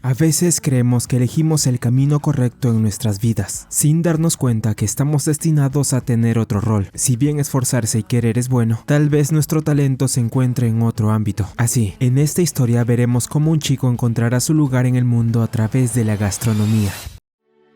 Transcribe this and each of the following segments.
A veces creemos que elegimos el camino correcto en nuestras vidas, sin darnos cuenta que estamos destinados a tener otro rol. Si bien esforzarse y querer es bueno, tal vez nuestro talento se encuentre en otro ámbito. Así, en esta historia veremos cómo un chico encontrará su lugar en el mundo a través de la gastronomía.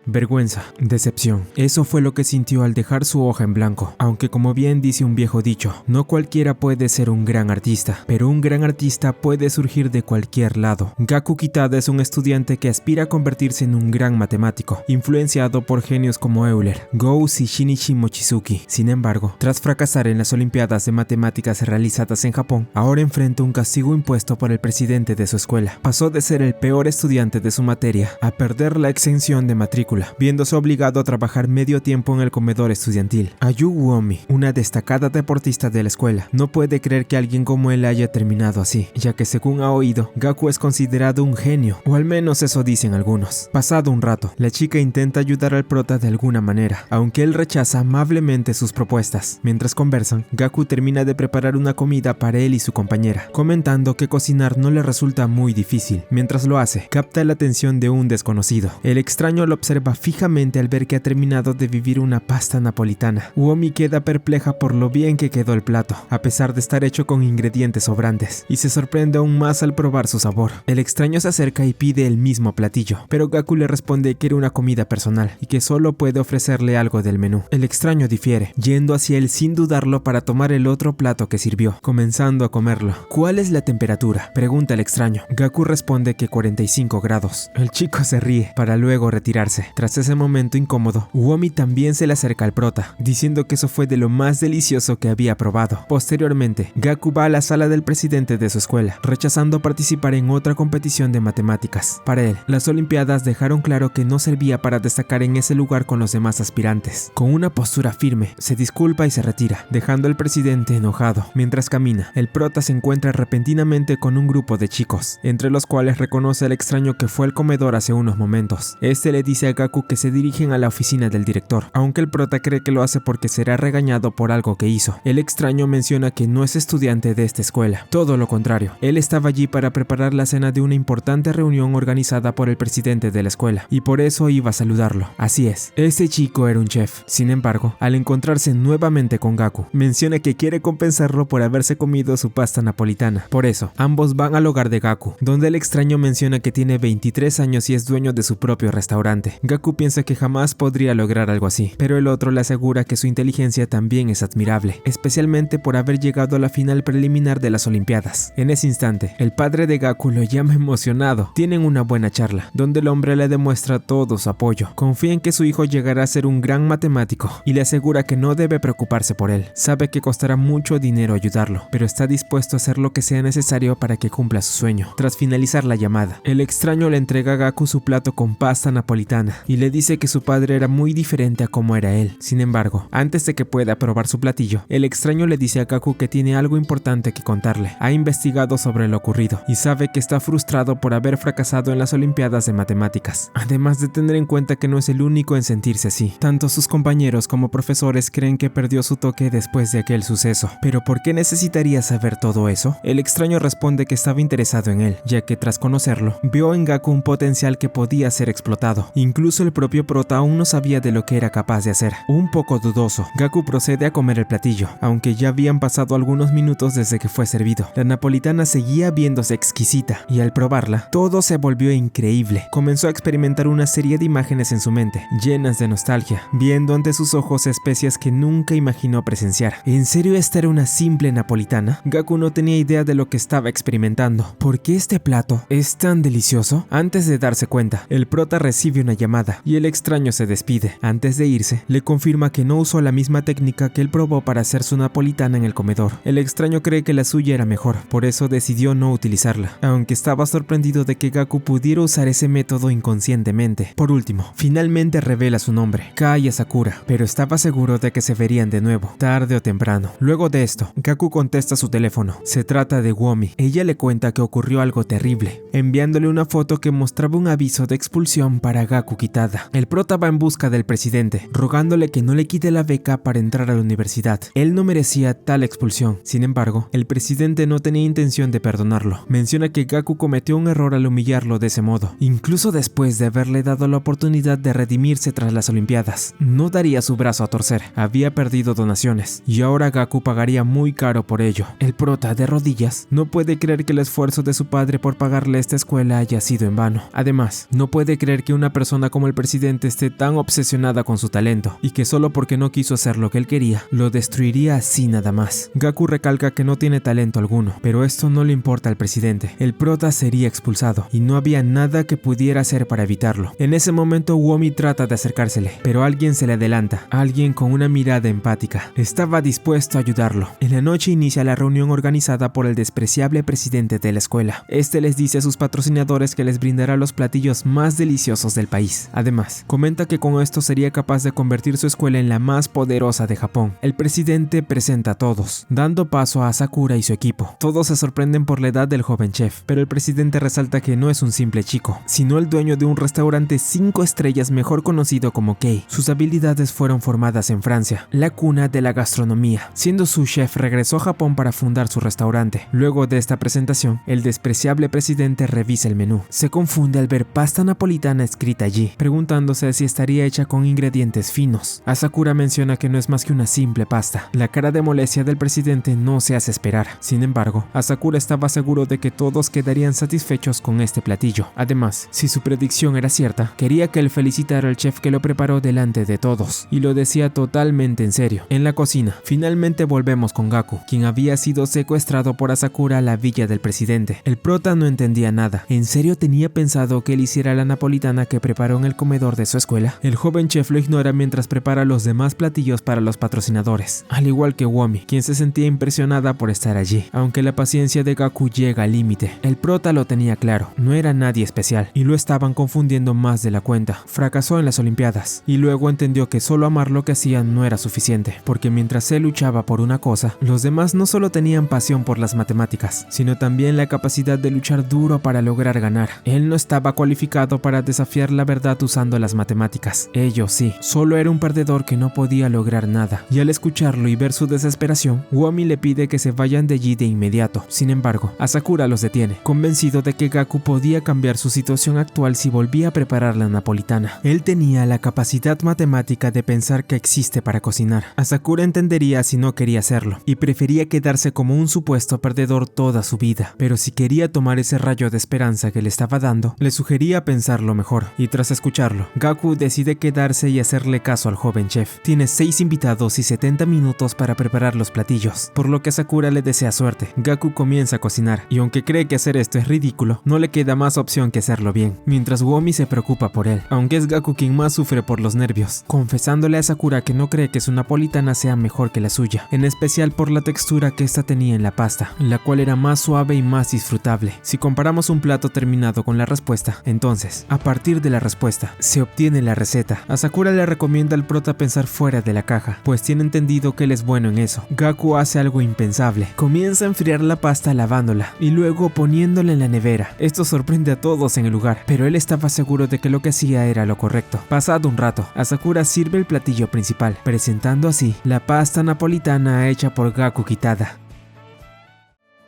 Vergüenza, decepción, eso fue lo que sintió al dejar su hoja en blanco, aunque como bien dice un viejo dicho, no cualquiera puede ser un gran artista, pero un gran artista puede surgir de cualquier lado. Gaku Kitada es un estudiante que aspira a convertirse en un gran matemático, influenciado por genios como Euler, Gauss y Shinichi Mochizuki. Sin embargo, tras fracasar en las Olimpiadas de Matemáticas realizadas en Japón, ahora enfrenta un castigo impuesto por el presidente de su escuela. Pasó de ser el peor estudiante de su materia a perder la exención de matrícula, viéndose obligado a trabajar medio tiempo en el comedor estudiantil. Ayu Uomi, una destacada deportista de la escuela, no puede creer que alguien como él haya terminado así, ya que según ha oído, Gaku es considerado un genio, o al menos eso dicen algunos. Pasado un rato, la chica intenta ayudar al prota de alguna manera, aunque él rechaza amablemente sus propuestas. Mientras conversan, Gaku termina de preparar una comida para él y su compañera, comentando que cocinar no le resulta muy difícil. Mientras lo hace, capta la atención de un desconocido. El extraño lo observa fijamente al ver que ha terminado de vivir una pasta napolitana. Uomi queda perpleja por lo bien que quedó el plato, a pesar de estar hecho con ingredientes sobrantes, y se sorprende aún más al probar su sabor. El extraño se acerca y pide el mismo platillo, pero Gaku le responde que era una comida personal y que solo puede ofrecerle algo del menú. El extraño difiere, yendo hacia él sin dudarlo para tomar el otro plato que sirvió, comenzando a comerlo. ¿Cuál es la temperatura?, pregunta el extraño. Gaku responde que 45 grados. El chico se ríe, para luego retirarse. Tras ese momento incómodo, Uomi también se le acerca al prota, diciendo que eso fue de lo más delicioso que había probado. Posteriormente, Gaku va a la sala del presidente de su escuela, rechazando participar en otra competición de matemáticas. Para él, las olimpiadas dejaron claro que no servía para destacar en ese lugar con los demás aspirantes. Con una postura firme, se disculpa y se retira, dejando al presidente enojado. Mientras camina, el prota se encuentra repentinamente con un grupo de chicos, entre los cuales reconoce al extraño que fue al comedor hace unos momentos. Este le dice a Gaku que se dirigen a la oficina del director, aunque el prota cree que lo hace porque será regañado por algo que hizo. El extraño menciona que no es estudiante de esta escuela, todo lo contrario, él estaba allí para preparar la cena de una importante reunión organizada por el presidente de la escuela, y por eso iba a saludarlo. Así es, ese chico era un chef. Sin embargo, al encontrarse nuevamente con Gaku, menciona que quiere compensarlo por haberse comido su pasta napolitana. Por eso, ambos van al hogar de Gaku, donde el extraño menciona que tiene 23 años y es dueño de su propio restaurante. Gaku piensa que jamás podría lograr algo así, pero el otro le asegura que su inteligencia también es admirable, especialmente por haber llegado a la final preliminar de las Olimpiadas. En ese instante, el padre de Gaku lo llama emocionado. Tienen una buena charla, donde el hombre le demuestra todo su apoyo. Confía en que su hijo llegará a ser un gran matemático y le asegura que no debe preocuparse por él. Sabe que costará mucho dinero ayudarlo, pero está dispuesto a hacer lo que sea necesario para que cumpla su sueño. Tras finalizar la llamada, el extraño le entrega a Gaku su plato con pasta napolitana y le dice que su padre era muy diferente a como era él. Sin embargo, antes de que pueda probar su platillo, el extraño le dice a Gaku que tiene algo importante que contarle. Ha investigado sobre lo ocurrido y sabe que está frustrado por haber fracasado en las Olimpiadas de Matemáticas, además de tener en cuenta que no es el único en sentirse así. Tanto sus compañeros como profesores creen que perdió su toque después de aquel suceso. ¿Pero por qué necesitaría saber todo eso? El extraño responde que estaba interesado en él, ya que tras conocerlo, vio en Gaku un potencial que podía ser explotado. Incluso el propio prota aún no sabía de lo que era capaz de hacer. Un poco dudoso, Gaku procede a comer el platillo, aunque ya habían pasado algunos minutos desde que fue servido. La napolitana seguía viéndose exquisita, y al probarla, todo se volvió increíble. Comenzó a experimentar una serie de imágenes en su mente, llenas de nostalgia, viendo ante sus ojos especias que nunca imaginó presenciar. ¿En serio esta era una simple napolitana? Gaku no tenía idea de lo que estaba experimentando. ¿Por qué este plato es tan delicioso? Antes de darse cuenta, el prota recibe una llamada, y el extraño se despide. Antes de irse, le confirma que no usó la misma técnica que él probó para hacer su napolitana en el comedor. El extraño cree que la suya era mejor, por eso decidió no utilizarla, aunque estaba sorprendido de que Gaku pudiera usar ese método inconscientemente. Por último, finalmente revela su nombre, Kaya Sakura, pero estaba seguro de que se verían de nuevo, tarde o temprano. Luego de esto, Gaku contesta su teléfono. Se trata de Uomi. Ella le cuenta que ocurrió algo terrible, enviándole una foto que mostraba un aviso de expulsión para Gaku Kitada. Kitada. El prota va en busca del presidente, rogándole que no le quite la beca para entrar a la universidad. Él no merecía tal expulsión. Sin embargo, el presidente no tenía intención de perdonarlo. Menciona que Gaku cometió un error al humillarlo de ese modo, incluso después de haberle dado la oportunidad de redimirse tras las Olimpiadas. No daría su brazo a torcer, había perdido donaciones, y ahora Gaku pagaría muy caro por ello. El prota, de rodillas, no puede creer que el esfuerzo de su padre por pagarle esta escuela haya sido en vano. Además, no puede creer que una persona como el presidente esté tan obsesionada con su talento, y que solo porque no quiso hacer lo que él quería, lo destruiría así nada más. Gaku recalca que no tiene talento alguno, pero esto no le importa al presidente. El prota sería expulsado, y no había nada que pudiera hacer para evitarlo. En ese momento Uomi trata de acercársele, pero alguien se le adelanta, alguien con una mirada empática. Estaba dispuesto a ayudarlo. En la noche inicia la reunión organizada por el despreciable presidente de la escuela. Este les dice a sus patrocinadores que les brindará los platillos más deliciosos del país. Además, comenta que con esto sería capaz de convertir su escuela en la más poderosa de Japón. El presidente presenta a todos, dando paso a Sakura y su equipo. Todos se sorprenden por la edad del joven chef, pero el presidente resalta que no es un simple chico, sino el dueño de un restaurante 5 estrellas mejor conocido como Kei. Sus habilidades fueron formadas en Francia, la cuna de la gastronomía. Siendo su chef, regresó a Japón para fundar su restaurante. Luego de esta presentación, el despreciable presidente revisa el menú. Se confunde al ver pasta napolitana escrita allí, preguntándose si estaría hecha con ingredientes finos. Asakura menciona que no es más que una simple pasta. La cara de molestia del presidente no se hace esperar. Sin embargo, Asakura estaba seguro de que todos quedarían satisfechos con este platillo. Además, si su predicción era cierta, quería que él felicitara al chef que lo preparó delante de todos, y lo decía totalmente en serio. En la cocina, finalmente volvemos con Gaku, quien había sido secuestrado por Asakura a la villa del presidente. El prota no entendía nada. ¿En serio tenía pensado que él hiciera la napolitana que preparó en el comedor de su escuela? El joven chef lo ignora mientras prepara los demás platillos para los patrocinadores, al igual que Uomi, quien se sentía impresionada por estar allí. Aunque la paciencia de Gaku llega al límite, el prota lo tenía claro, no era nadie especial, y lo estaban confundiendo más de la cuenta. Fracasó en las Olimpiadas, y luego entendió que solo amar lo que hacía no era suficiente, porque mientras él luchaba por una cosa, los demás no solo tenían pasión por las matemáticas, sino también la capacidad de luchar duro para lograr ganar. Él no estaba cualificado para desafiar la verdad usando las matemáticas. Ellos sí, solo era un perdedor que no podía lograr nada, y al escucharlo y ver su desesperación, Uomi le pide que se vayan de allí de inmediato. Sin embargo, Asakura los detiene, convencido de que Gaku podía cambiar su situación actual si volvía a preparar la napolitana. Él tenía la capacidad matemática de pensar que existe para cocinar. Asakura entendería si no quería hacerlo, y prefería quedarse como un supuesto perdedor toda su vida. Pero si quería tomar ese rayo de esperanza que le estaba dando, le sugería pensarlo mejor, y tras escucharlo, Gaku decide quedarse y hacerle caso al joven chef. Tiene 6 invitados y 70 minutos para preparar los platillos, por lo que Sakura le desea suerte. Gaku comienza a cocinar, y aunque cree que hacer esto es ridículo, no le queda más opción que hacerlo bien, mientras Uomi se preocupa por él, aunque es Gaku quien más sufre por los nervios, confesándole a Sakura que no cree que su napolitana sea mejor que la suya, en especial por la textura que esta tenía en la pasta, la cual era más suave y más disfrutable. Si comparamos un plato terminado con la respuesta, entonces, a partir de la respuesta, se obtiene la receta. A Sakura le recomienda al prota pensar fuera de la caja, pues tiene entendido que él es bueno en eso. Gaku hace algo impensable, comienza a enfriar la pasta lavándola, y luego poniéndola en la nevera. Esto sorprende a todos en el lugar, pero él estaba seguro de que lo que hacía era lo correcto. Pasado un rato, Asakura sirve el platillo principal, presentando así la pasta napolitana hecha por Gaku Kitada.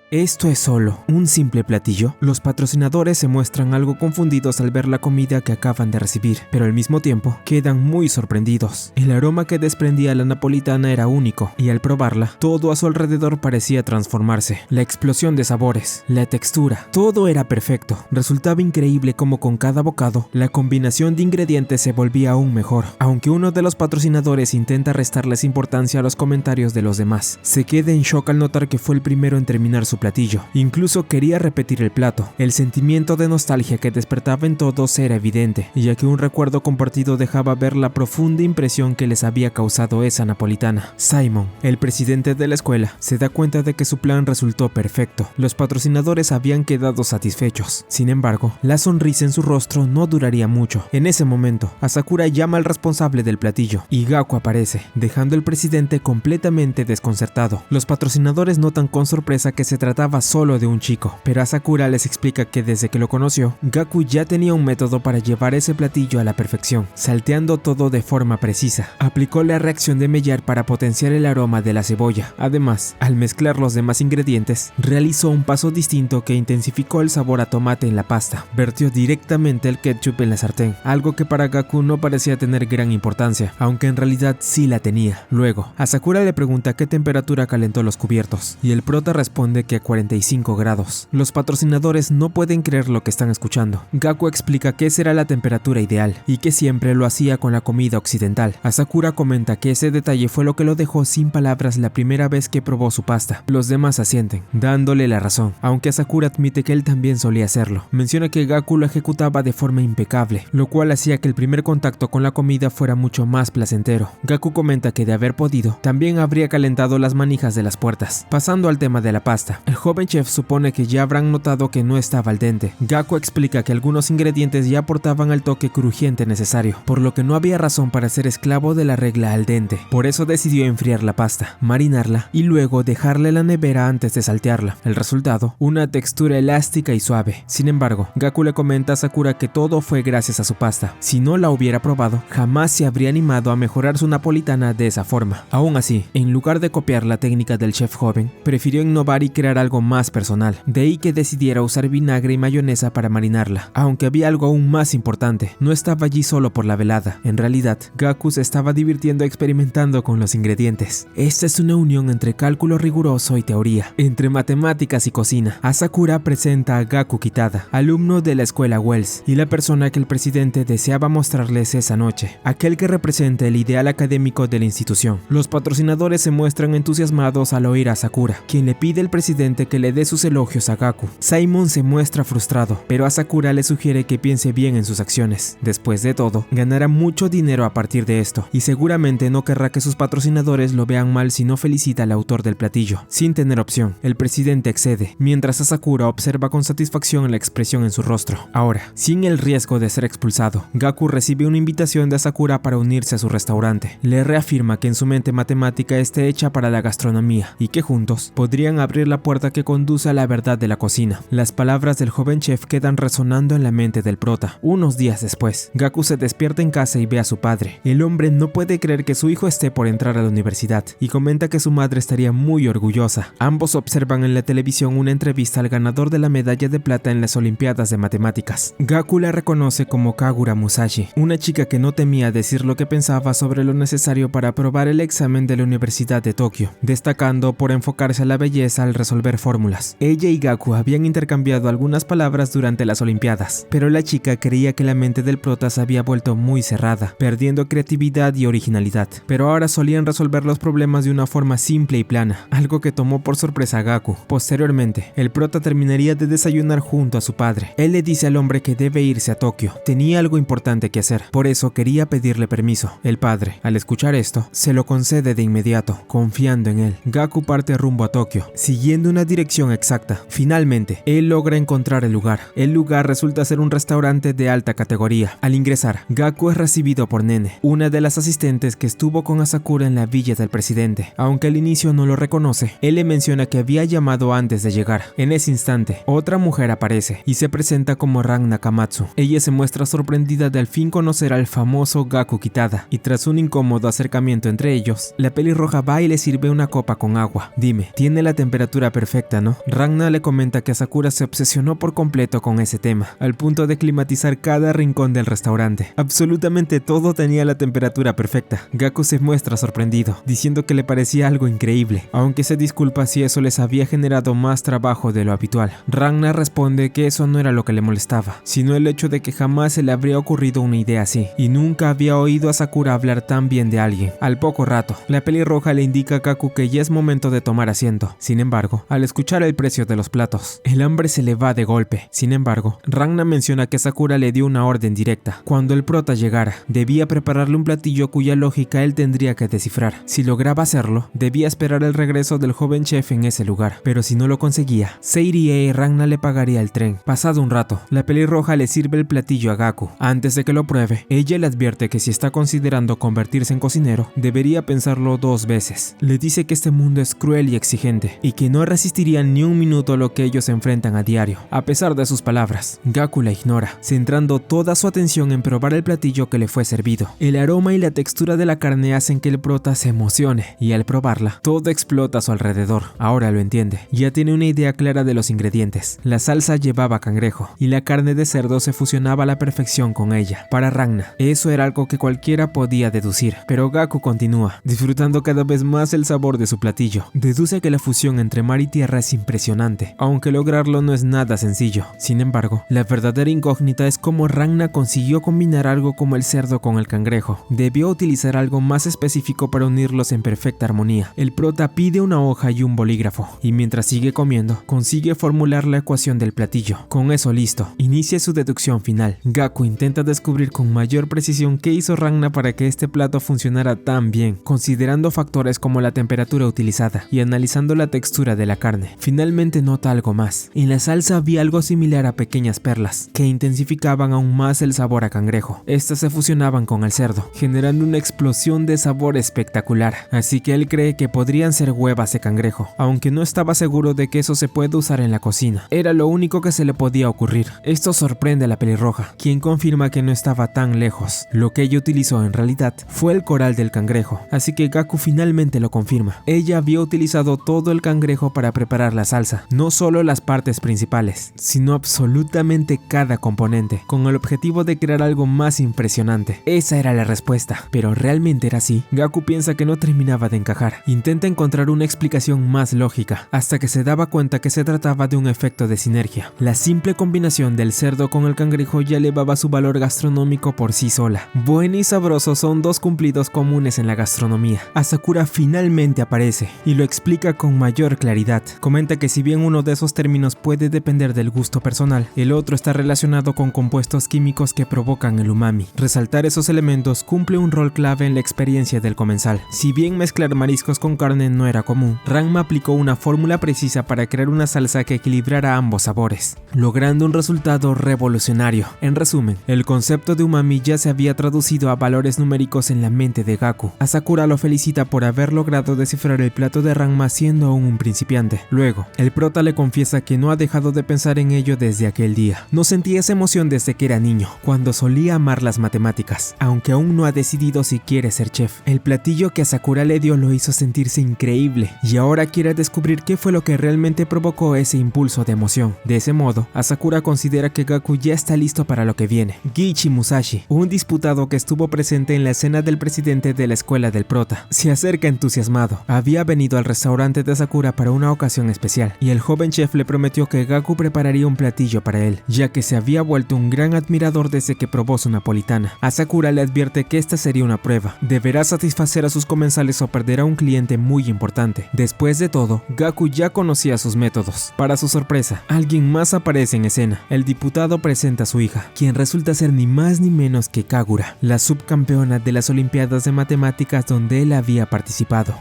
¿Esto es solo un simple platillo? Los patrocinadores se muestran algo confundidos al ver la comida que acaban de recibir, pero al mismo tiempo quedan muy sorprendidos. El aroma que desprendía la napolitana era único, y al probarla, todo a su alrededor parecía transformarse. La explosión de sabores, la textura, todo era perfecto. Resultaba increíble cómo con cada bocado, la combinación de ingredientes se volvía aún mejor. Aunque uno de los patrocinadores intenta restarles importancia a los comentarios de los demás, se queda en shock al notar que fue el primero en terminar su platillo. Incluso quería repetir el plato. El sentimiento de nostalgia que despertaba en todos era evidente, ya que un recuerdo compartido dejaba ver la profunda impresión que les había causado esa napolitana. Simon, el presidente de la escuela, se da cuenta de que su plan resultó perfecto. Los patrocinadores habían quedado satisfechos. Sin embargo, la sonrisa en su rostro no duraría mucho. En ese momento, Asakura llama al responsable del platillo, y Gaku aparece, dejando al presidente completamente desconcertado. Los patrocinadores notan con sorpresa que se trataba solo de un chico, pero Asakura les explica que desde que lo conoció, Gaku ya tenía un método para llevar ese platillo a la perfección, salteando todo de forma precisa. Aplicó la reacción de Maillard para potenciar el aroma de la cebolla. Además, al mezclar los demás ingredientes, realizó un paso distinto que intensificó el sabor a tomate en la pasta. Vertió directamente el ketchup en la sartén, algo que para Gaku no parecía tener gran importancia, aunque en realidad sí la tenía. Luego, Asakura le pregunta a qué temperatura calentó los cubiertos, y el prota responde que a 45 grados. Los patrocinadores no pueden creer lo que están escuchando. Gaku explica que esa era la temperatura ideal, y que siempre lo hacía con la comida occidental. Asakura comenta que ese detalle fue lo que lo dejó sin palabras la primera vez que probó su pasta. Los demás asienten, dándole la razón, aunque Asakura admite que él también solía hacerlo. Menciona que Gaku lo ejecutaba de forma impecable, lo cual hacía que el primer contacto con la comida fuera mucho más placentero. Gaku comenta que de haber podido, también habría calentado las manijas de las puertas. Pasando al tema de la pasta, el joven chef supone que ya habrán notado que no estaba al dente. Gaku explica que algunos ingredientes ya aportaban al toque crujiente necesario, por lo que no había razón para ser esclavo de la regla al dente. Por eso decidió enfriar la pasta, marinarla y luego dejarla en la nevera antes de saltearla. El resultado, una textura elástica y suave. Sin embargo, Gaku le comenta a Sakura que todo fue gracias a su pasta. Si no la hubiera probado, jamás se habría animado a mejorar su napolitana de esa forma. Aún así, en lugar de copiar la técnica del chef joven, prefirió innovar y crear algo más personal. De ahí que decidiera usar vinagre y mayonesa para marinarla. Aunque había algo aún más importante, no estaba allí solo por la velada. En realidad, Gaku se estaba divirtiendo experimentando con los ingredientes. Esta es una unión entre cálculo riguroso y teoría, entre matemáticas y cocina. Asakura presenta a Gaku Kitada, alumno de la escuela Wells, y la persona que el presidente deseaba mostrarles esa noche, aquel que representa el ideal académico de la institución. Los patrocinadores se muestran entusiasmados al oír a Sakura, quien le pide al presidente que le dé sus elogios a Gaku. Simon se muestra frustrado, pero a Sakura le sugiere que piense bien en sus acciones. Después de todo, ganará mucho dinero a partir de esto, y seguramente no querrá que sus patrocinadores lo vean mal si no felicita al autor del platillo. Sin tener opción, el presidente accede, mientras Asakura observa con satisfacción la expresión en su rostro. Ahora, sin el riesgo de ser expulsado, Gaku recibe una invitación de Asakura para unirse a su restaurante. Le reafirma que en su mente matemática está hecha para la gastronomía, y que juntos podrían abrir la puerta que conduce a la verdad de la cocina. Las palabras del joven chef quedan resonando en la mente del prota. Unos días después, Gaku se despierta en casa y ve a su padre. El hombre no puede creer que su hijo esté por entrar a la universidad, y comenta que su madre estaría muy orgullosa. Ambos observan en la televisión una entrevista al ganador de la medalla de plata en las Olimpiadas de Matemáticas. Gaku la reconoce como Kagura Musashi, una chica que no temía decir lo que pensaba sobre lo necesario para aprobar el examen de la Universidad de Tokio, destacando por enfocarse a la belleza al resolver fórmulas. Ella y Gaku habían intercambiado algunas palabras durante las Olimpiadas, pero la chica creía que la mente del prota se había vuelto muy cerrada, perdiendo creatividad y originalidad. Pero ahora solían resolver los problemas de una forma simple y plana, algo que tomó por sorpresa a Gaku. Posteriormente, el prota terminaría de desayunar junto a su padre. Él le dice al hombre que debe irse a Tokio. Tenía algo importante que hacer, por eso quería pedirle permiso. El padre, al escuchar esto, se lo concede de inmediato, confiando en él. Gaku parte rumbo a Tokio, siguiendo una dirección exacta. Finalmente, él logra encontrar el lugar. El lugar resulta ser un restaurante de alta categoría. Al ingresar, Gaku es recibido por Nene, una de las asistentes que estuvo con Asakura en la villa del presidente. Aunque al inicio no lo reconoce, él le menciona que había llamado antes de llegar. En ese instante, otra mujer aparece y se presenta como Ran Nakamatsu. Ella se muestra sorprendida de al fin conocer al famoso Gaku Kitada, y tras un incómodo acercamiento entre ellos, la pelirroja va y le sirve una copa con agua. Dime, tiene la temperatura perfecta, ¿no? Ranna le comenta que Asakura se obsesionó por completo con ese tema, al punto de climatizar cada rincón del restaurante. Absolutamente todo tenía la temperatura perfecta. Gaku se muestra sorprendido, diciendo que le parecía algo increíble, aunque se disculpa si eso les había generado más trabajo de lo habitual. Ranna responde que eso no era lo que le molestaba, sino el hecho de que jamás se le habría ocurrido una idea así, y nunca había oído a Sakura hablar tan bien de alguien. Al poco rato, la pelirroja le indica a Gaku que ya es momento de tomar asiento. Sin embargo, al escuchar el precio de los platos, el hambre se le va de golpe. Sin embargo, Ranna menciona que Sakura le dio una orden directa. Cuando el prota llegara, debía prepararle un platillo cuya lógica él tendría que descifrar. Si lograba hacerlo, debía esperar el regreso del joven chef en ese lugar, pero si no lo conseguía, se iría y Ranna le pagaría el tren. Pasado un rato, la pelirroja le sirve el platillo a Gaku. Antes de que lo pruebe, ella le advierte que si está considerando convertirse en cocinero, debería pensarlo 2 veces. Le dice que este mundo es cruel y exigente, y que no es resistiría ni un minuto lo que ellos enfrentan a diario. A pesar de sus palabras, Gaku la ignora, centrando toda su atención en probar el platillo que le fue servido. El aroma y la textura de la carne hacen que el prota se emocione, y al probarla, todo explota a su alrededor. Ahora lo entiende, ya tiene una idea clara de los ingredientes. La salsa llevaba cangrejo, y la carne de cerdo se fusionaba a la perfección con ella. Para Ragna, eso era algo que cualquiera podía deducir, pero Gaku continúa, disfrutando cada vez más el sabor de su platillo. Deduce que la fusión entre mar y tierra es impresionante, aunque lograrlo no es nada sencillo. Sin embargo, la verdadera incógnita es cómo Ragna consiguió combinar algo como el cerdo con el cangrejo. Debió utilizar algo más específico para unirlos en perfecta armonía. El prota pide una hoja y un bolígrafo, y mientras sigue comiendo, consigue formular la ecuación del platillo. Con eso listo, inicia su deducción final. Gaku intenta descubrir con mayor precisión qué hizo Ragna para que este plato funcionara tan bien, considerando factores como la temperatura utilizada y analizando la textura de la carne. Finalmente nota algo más. En la salsa había algo similar a pequeñas perlas, que intensificaban aún más el sabor a cangrejo. Estas se fusionaban con el cerdo, generando una explosión de sabor espectacular, así que él cree que podrían ser huevas de cangrejo, aunque no estaba seguro de que eso se puede usar en la cocina. Era lo único que se le podía ocurrir. Esto sorprende a la pelirroja, quien confirma que no estaba tan lejos. Lo que ella utilizó en realidad fue el coral del cangrejo, así que Gaku finalmente lo confirma. Ella había utilizado todo el cangrejo para preparar la salsa, no solo las partes principales, sino absolutamente cada componente, con el objetivo de crear algo más impresionante. Esa era la respuesta, pero ¿realmente era así? Gaku piensa que no terminaba de encajar. Intenta encontrar una explicación más lógica, hasta que se daba cuenta que se trataba de un efecto de sinergia. La simple combinación del cerdo con el cangrejo ya elevaba su valor gastronómico por sí sola. Bueno y sabroso son dos cumplidos comunes en la gastronomía. Asakura finalmente aparece y lo explica con mayor claridad. Comenta que si bien uno de esos términos puede depender del gusto personal, el otro está relacionado con compuestos químicos que provocan el umami. Resaltar esos elementos cumple un rol clave en la experiencia del comensal. Si bien mezclar mariscos con carne no era común, Ranma aplicó una fórmula precisa para crear una salsa que equilibrara ambos sabores, logrando un resultado revolucionario. En resumen, el concepto de umami ya se había traducido a valores numéricos en la mente de Gaku. Asakura lo felicita por haber logrado descifrar el plato de Ranma siendo aún un principiante. Luego, el prota le confiesa que no ha dejado de pensar en ello desde aquel día. No sentía esa emoción desde que era niño, cuando solía amar las matemáticas, aunque aún no ha decidido si quiere ser chef. El platillo que Asakura le dio lo hizo sentirse increíble, y ahora quiere descubrir qué fue lo que realmente provocó ese impulso de emoción. De ese modo, Asakura considera que Gaku ya está listo para lo que viene. Giichi Musashi, un disputado que estuvo presente en la escena del presidente de la escuela del prota, se acerca entusiasmado. Había venido al restaurante de Asakura para una ocasión especial, y el joven chef le prometió que Gaku prepararía un platillo para él, ya que se había vuelto un gran admirador desde que probó su napolitana. Asakura le advierte que esta sería una prueba. Deberá satisfacer a sus comensales o perderá un cliente muy importante. Después de todo, Gaku ya conocía sus métodos. Para su sorpresa, alguien más aparece en escena. El diputado presenta a su hija, quien resulta ser ni más ni menos que Kagura, la subcampeona de las Olimpiadas de Matemáticas donde él había participado.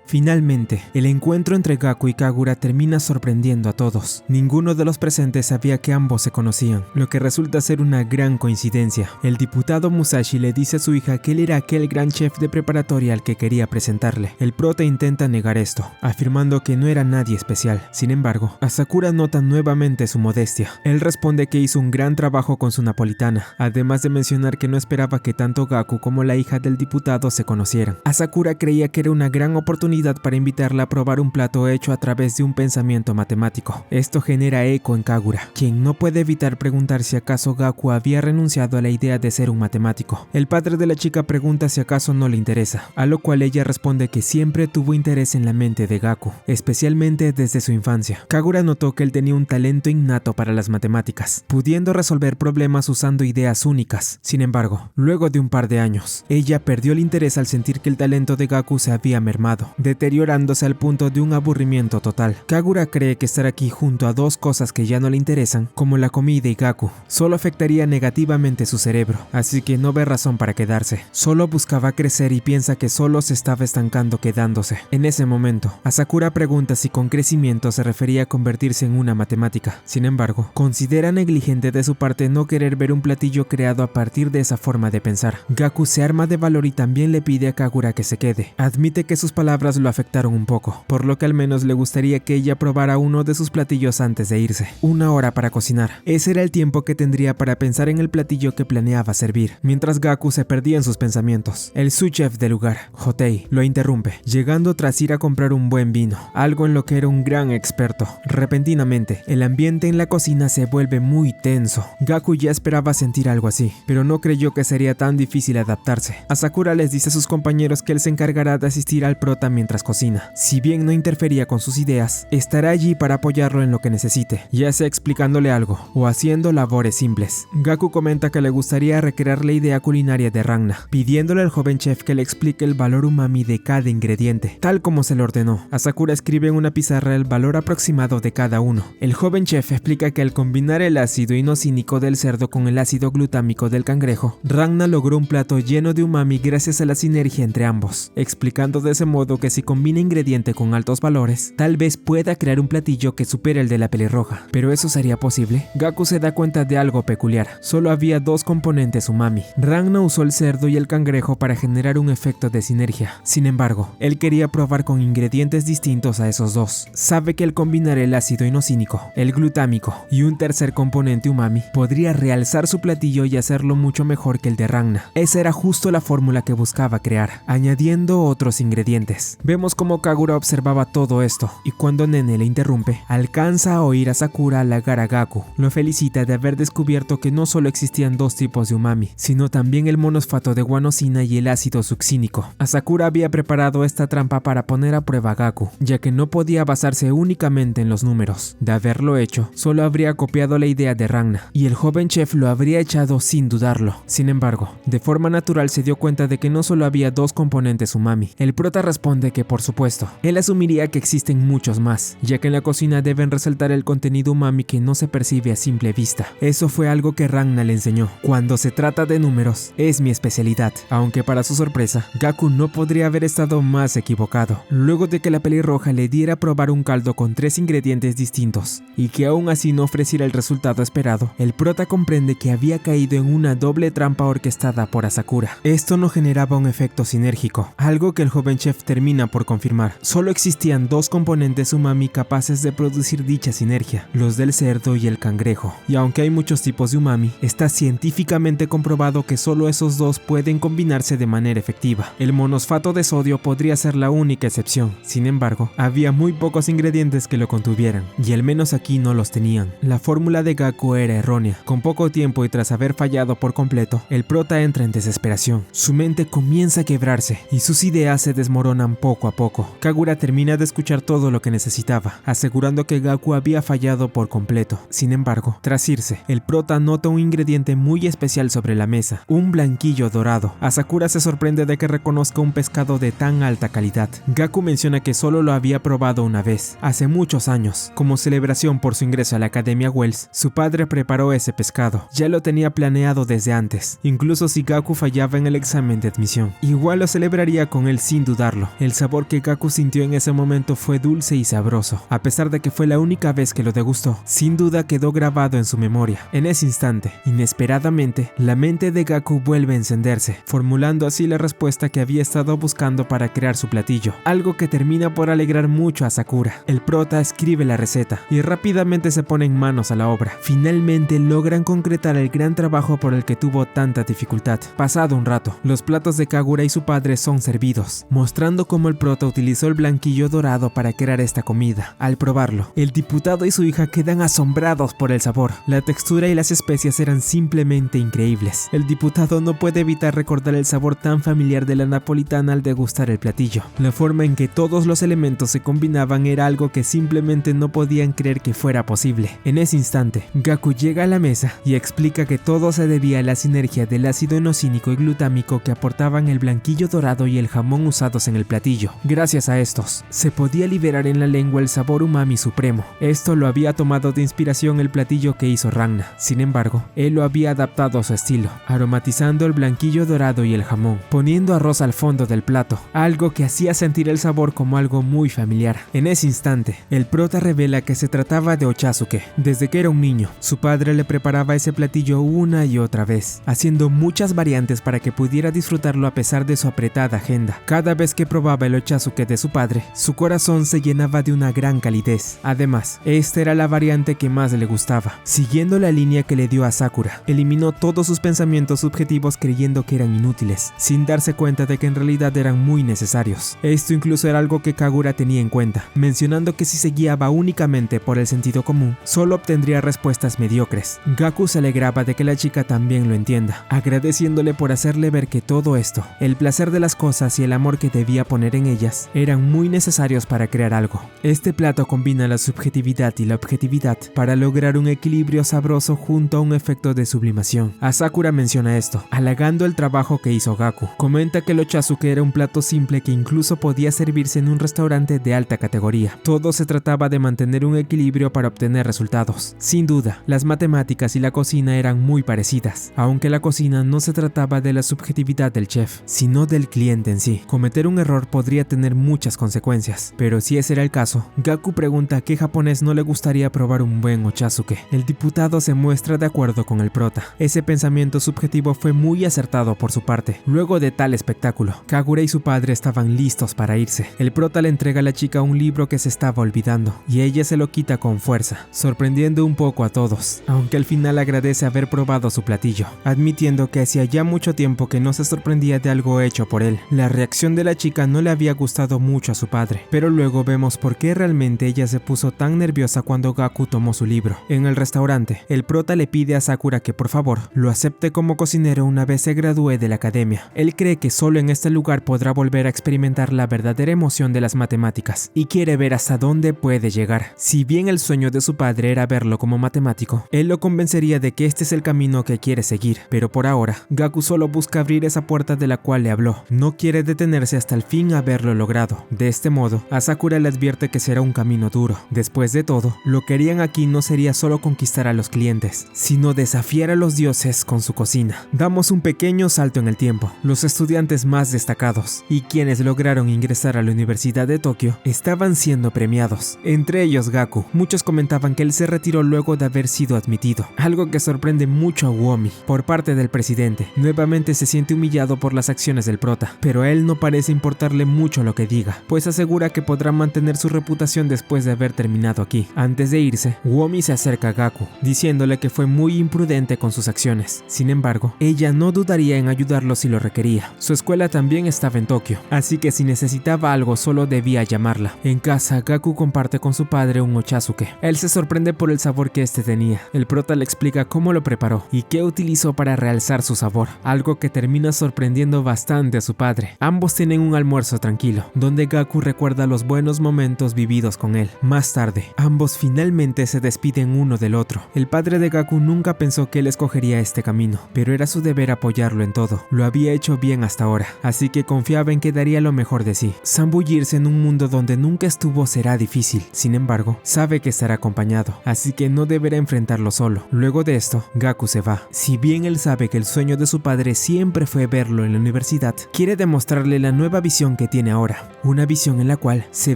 Finalmente, el encuentro entre Gaku y Kagura termina sorprendiendo a todos. Ninguno de los presentes sabía que ambos se conocían, lo que resulta ser una gran coincidencia. El diputado Musashi le dice a su hija que él era aquel gran chef de preparatoria al que quería presentarle. El prota intenta negar esto, afirmando que no era nadie especial. Sin embargo, Asakura nota nuevamente su modestia. Él responde que hizo un gran trabajo con su napolitana, además de mencionar que no esperaba que tanto Gaku como la hija del diputado se conocieran. Asakura creía que era una gran oportunidad para invitarla a probar un plato hecho a través de un pensamiento matemático. Esto genera eco en Kagura, quien no puede evitar preguntar si acaso Gaku había renunciado a la idea de ser un matemático. El padre de la chica pregunta si acaso no le interesa, a lo cual ella responde que siempre tuvo interés en la mente de Gaku, especialmente desde su infancia. Kagura notó que él tenía un talento innato para las matemáticas, pudiendo resolver problemas usando ideas únicas. Sin embargo, luego de un par de años, ella perdió el interés al sentir que el talento de Gaku se había mermado, deteriorándose al punto de un aburrimiento total. Kagura cree que estar aquí junto a dos cosas que ya no le interesan, como la comida y Gaku, solo afectaría negativamente su cerebro, así que no ve razón para quedarse. Solo buscaba crecer y piensa que solo se estaba estancando quedándose. En ese momento, Asakura pregunta si con crecimiento se refería a convertirse en una matemática. Sin embargo, considera negligente de su parte no querer ver un platillo creado a partir de esa forma de pensar. Gaku se arma de valor y también le pide a Kagura que se quede. Admite que sus palabras ambas lo afectaron un poco, por lo que al menos le gustaría que ella probara uno de sus platillos antes de irse. 1 hora para cocinar. Ese era el tiempo que tendría para pensar en el platillo que planeaba servir, mientras Gaku se perdía en sus pensamientos. El sous-chef del lugar, Hotei, lo interrumpe, llegando tras ir a comprar un buen vino, algo en lo que era un gran experto. Repentinamente, el ambiente en la cocina se vuelve muy tenso. Gaku ya esperaba sentir algo así, pero no creyó que sería tan difícil adaptarse. Asakura les dice a sus compañeros que él se encargará de asistir al prota mientras cocina. Si bien no interfería con sus ideas, estará allí para apoyarlo en lo que necesite, ya sea explicándole algo o haciendo labores simples. Gaku comenta que le gustaría recrear la idea culinaria de Ragna, pidiéndole al joven chef que le explique el valor umami de cada ingrediente, tal como se le ordenó. Asakura escribe en una pizarra el valor aproximado de cada uno. El joven chef explica que al combinar el ácido inosínico del cerdo con el ácido glutámico del cangrejo, Ragna logró un plato lleno de umami gracias a la sinergia entre ambos, explicando de ese modo que si combina ingrediente con altos valores, tal vez pueda crear un platillo que supere el de la pelirroja. ¿Pero eso sería posible? Gaku se da cuenta de algo peculiar. Solo había 2 componentes umami. Ragna usó el cerdo y el cangrejo para generar un efecto de sinergia. Sin embargo, él quería probar con ingredientes distintos a esos 2. Sabe que al combinar el ácido inosínico, el glutámico y un tercer componente umami, podría realzar su platillo y hacerlo mucho mejor que el de Ragna. Esa era justo la fórmula que buscaba crear, añadiendo otros ingredientes. Vemos cómo Kagura observaba todo esto, y cuando Nene le interrumpe, alcanza a oír a Sakura halagar a Gaku. Lo felicita de haber descubierto que no solo existían 2 tipos de umami, sino también el monosfato de guanosina y el ácido succínico. Asakura había preparado esta trampa para poner a prueba a Gaku, ya que no podía basarse únicamente en los números. De haberlo hecho, solo habría copiado la idea de Ragna, y el joven chef lo habría echado sin dudarlo. Sin embargo, de forma natural se dio cuenta de que no solo había 2 componentes umami. El prota responde que por supuesto, él asumiría que existen muchos más, ya que en la cocina deben resaltar el contenido umami que no se percibe a simple vista. Eso fue algo que Ragna le enseñó. Cuando se trata de números, es mi especialidad, aunque para su sorpresa, Gaku no podría haber estado más equivocado. Luego de que la pelirroja le diera a probar un caldo con 3 ingredientes distintos, y que aún así no ofreciera el resultado esperado, el prota comprende que había caído en una doble trampa orquestada por Asakura. Esto no generaba un efecto sinérgico, algo que el joven chef termina por confirmar. Solo existían 2 componentes umami capaces de producir dicha sinergia, los del cerdo y el cangrejo. Y aunque hay muchos tipos de umami, está científicamente comprobado que solo esos 2 pueden combinarse de manera efectiva. El monosfato de sodio podría ser la única excepción. Sin embargo, había muy pocos ingredientes que lo contuvieran, y al menos aquí no los tenían. La fórmula de Gaku era errónea. Con poco tiempo y tras haber fallado por completo, el prota entra en desesperación. Su mente comienza a quebrarse y sus ideas se desmoronan poco a poco. Kagura termina de escuchar todo lo que necesitaba, asegurando que Gaku había fallado por completo. Sin embargo, tras irse, el prota nota un ingrediente muy especial sobre la mesa, un blanquillo dorado. Asakura se sorprende de que reconozca un pescado de tan alta calidad. Gaku menciona que solo lo había probado una vez, hace muchos años. Como celebración por su ingreso a la Academia Wells, su padre preparó ese pescado. Ya lo tenía planeado desde antes, incluso si Gaku fallaba en el examen de admisión. Igual lo celebraría con él sin dudarlo. El sabor que Gaku sintió en ese momento fue dulce y sabroso. A pesar de que fue la única vez que lo degustó, sin duda quedó grabado en su memoria. En ese instante, inesperadamente, la mente de Gaku vuelve a encenderse, formulando así la respuesta que había estado buscando para crear su platillo, algo que termina por alegrar mucho a Sakura. El prota escribe la receta y rápidamente se ponen manos a la obra. Finalmente logran concretar el gran trabajo por el que tuvo tanta dificultad. Pasado un rato, los platos de Kagura y su padre son servidos, mostrando cómo el prota utilizó el blanquillo dorado para crear esta comida. Al probarlo, el diputado y su hija quedan asombrados por el sabor. La textura y las especias eran simplemente increíbles. El diputado no puede evitar recordar el sabor tan familiar de la napolitana al degustar el platillo. La forma en que todos los elementos se combinaban era algo que simplemente no podían creer que fuera posible. En ese instante, Gaku llega a la mesa y explica que todo se debía a la sinergia del ácido inosínico y glutámico que aportaban el blanquillo dorado y el jamón usados en el platillo. Gracias a estos, se podía liberar en la lengua el sabor umami supremo. Esto lo había tomado de inspiración el platillo que hizo Ragna. Sin embargo, él lo había adaptado a su estilo, aromatizando el blanquillo dorado y el jamón, poniendo arroz al fondo del plato, algo que hacía sentir el sabor como algo muy familiar. En ese instante, el prota revela que se trataba de Ochazuke. Desde que era un niño, su padre le preparaba ese platillo una y otra vez, haciendo muchas variantes para que pudiera disfrutarlo a pesar de su apretada agenda. Cada vez que probaba probaba el Ochazuke de su padre, su corazón se llenaba de una gran calidez. Además, esta era la variante que más le gustaba. Siguiendo la línea que le dio a Sakura, eliminó todos sus pensamientos subjetivos creyendo que eran inútiles, sin darse cuenta de que en realidad eran muy necesarios. Esto incluso era algo que Kagura tenía en cuenta, mencionando que si se guiaba únicamente por el sentido común, solo obtendría respuestas mediocres. Gaku se alegraba de que la chica también lo entienda, agradeciéndole por hacerle ver que todo esto, el placer de las cosas y el amor que debía poner en ellas, eran muy necesarios para crear algo. Este plato combina la subjetividad y la objetividad para lograr un equilibrio sabroso junto a un efecto de sublimación. Asakura menciona esto, halagando el trabajo que hizo Gaku. Comenta que el Ochazuke era un plato simple que incluso podía servirse en un restaurante de alta categoría. Todo se trataba de mantener un equilibrio para obtener resultados. Sin duda, las matemáticas y la cocina eran muy parecidas, aunque la cocina no se trataba de la subjetividad del chef, sino del cliente en sí. Cometer un error podría tener muchas consecuencias, pero si ese era el caso, Gaku pregunta a qué japonés no le gustaría probar un buen Ochazuke. El diputado se muestra de acuerdo con el prota. Ese pensamiento subjetivo fue muy acertado por su parte. Luego de tal espectáculo, Kagura y su padre estaban listos para irse. El prota le entrega a la chica un libro que se estaba olvidando, y ella se lo quita con fuerza, sorprendiendo un poco a todos, aunque al final agradece haber probado su platillo, admitiendo que hacía ya mucho tiempo que no se sorprendía de algo hecho por él. La reacción de la chica no le había gustado mucho a su padre, pero luego vemos por qué realmente ella se puso tan nerviosa cuando Gaku tomó su libro. En el restaurante, el prota le pide a Sakura que por favor lo acepte como cocinero una vez se gradúe de la academia. Él cree que solo en este lugar podrá volver a experimentar la verdadera emoción de las matemáticas y quiere ver hasta dónde puede llegar. Si bien el sueño de su padre era verlo como matemático, él lo convencería de que este es el camino que quiere seguir, pero por ahora, Gaku solo busca abrir esa puerta de la cual le habló. No quiere detenerse hasta el fin haberlo logrado. De este modo, a Sakura le advierte que será un camino duro. Después de todo, lo que harían aquí no sería solo conquistar a los clientes, sino desafiar a los dioses con su cocina. Damos un pequeño salto en el tiempo. Los estudiantes más destacados y quienes lograron ingresar a la Universidad de Tokio estaban siendo premiados, entre ellos Gaku. Muchos comentaban que él se retiró luego de haber sido admitido, algo que sorprende mucho a Uomi. Por parte del presidente, nuevamente se siente humillado por las acciones del prota, pero a él no parece importarle mucho lo que diga, pues asegura que podrá mantener su reputación después de haber terminado aquí. Antes de irse, Uomi se acerca a Gaku, diciéndole que fue muy imprudente con sus acciones. Sin embargo, ella no dudaría en ayudarlo si lo requería. Su escuela también estaba en Tokio, así que si necesitaba algo solo debía llamarla. En casa, Gaku comparte con su padre un Ochazuke. Él se sorprende por el sabor que este tenía. El prota le explica cómo lo preparó y qué utilizó para realzar su sabor, algo que termina sorprendiendo bastante a su padre. Ambos tienen un almuerzo tranquilo, donde Gaku recuerda los buenos momentos vividos con él. Más tarde, ambos finalmente se despiden uno del otro. El padre de Gaku nunca pensó que él escogería este camino, pero era su deber apoyarlo en todo. Lo había hecho bien hasta ahora, así que confiaba en que daría lo mejor de sí. Zambullirse en un mundo donde nunca estuvo será difícil. Sin embargo, sabe que estará acompañado, así que no deberá enfrentarlo solo. Luego de esto, Gaku se va. Si bien él sabe que el sueño de su padre siempre fue verlo en la universidad, quiere demostrarle la nueva visión que tiene ahora, una visión en la cual se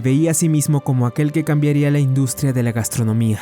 veía a sí mismo como aquel que cambiaría la industria de la gastronomía.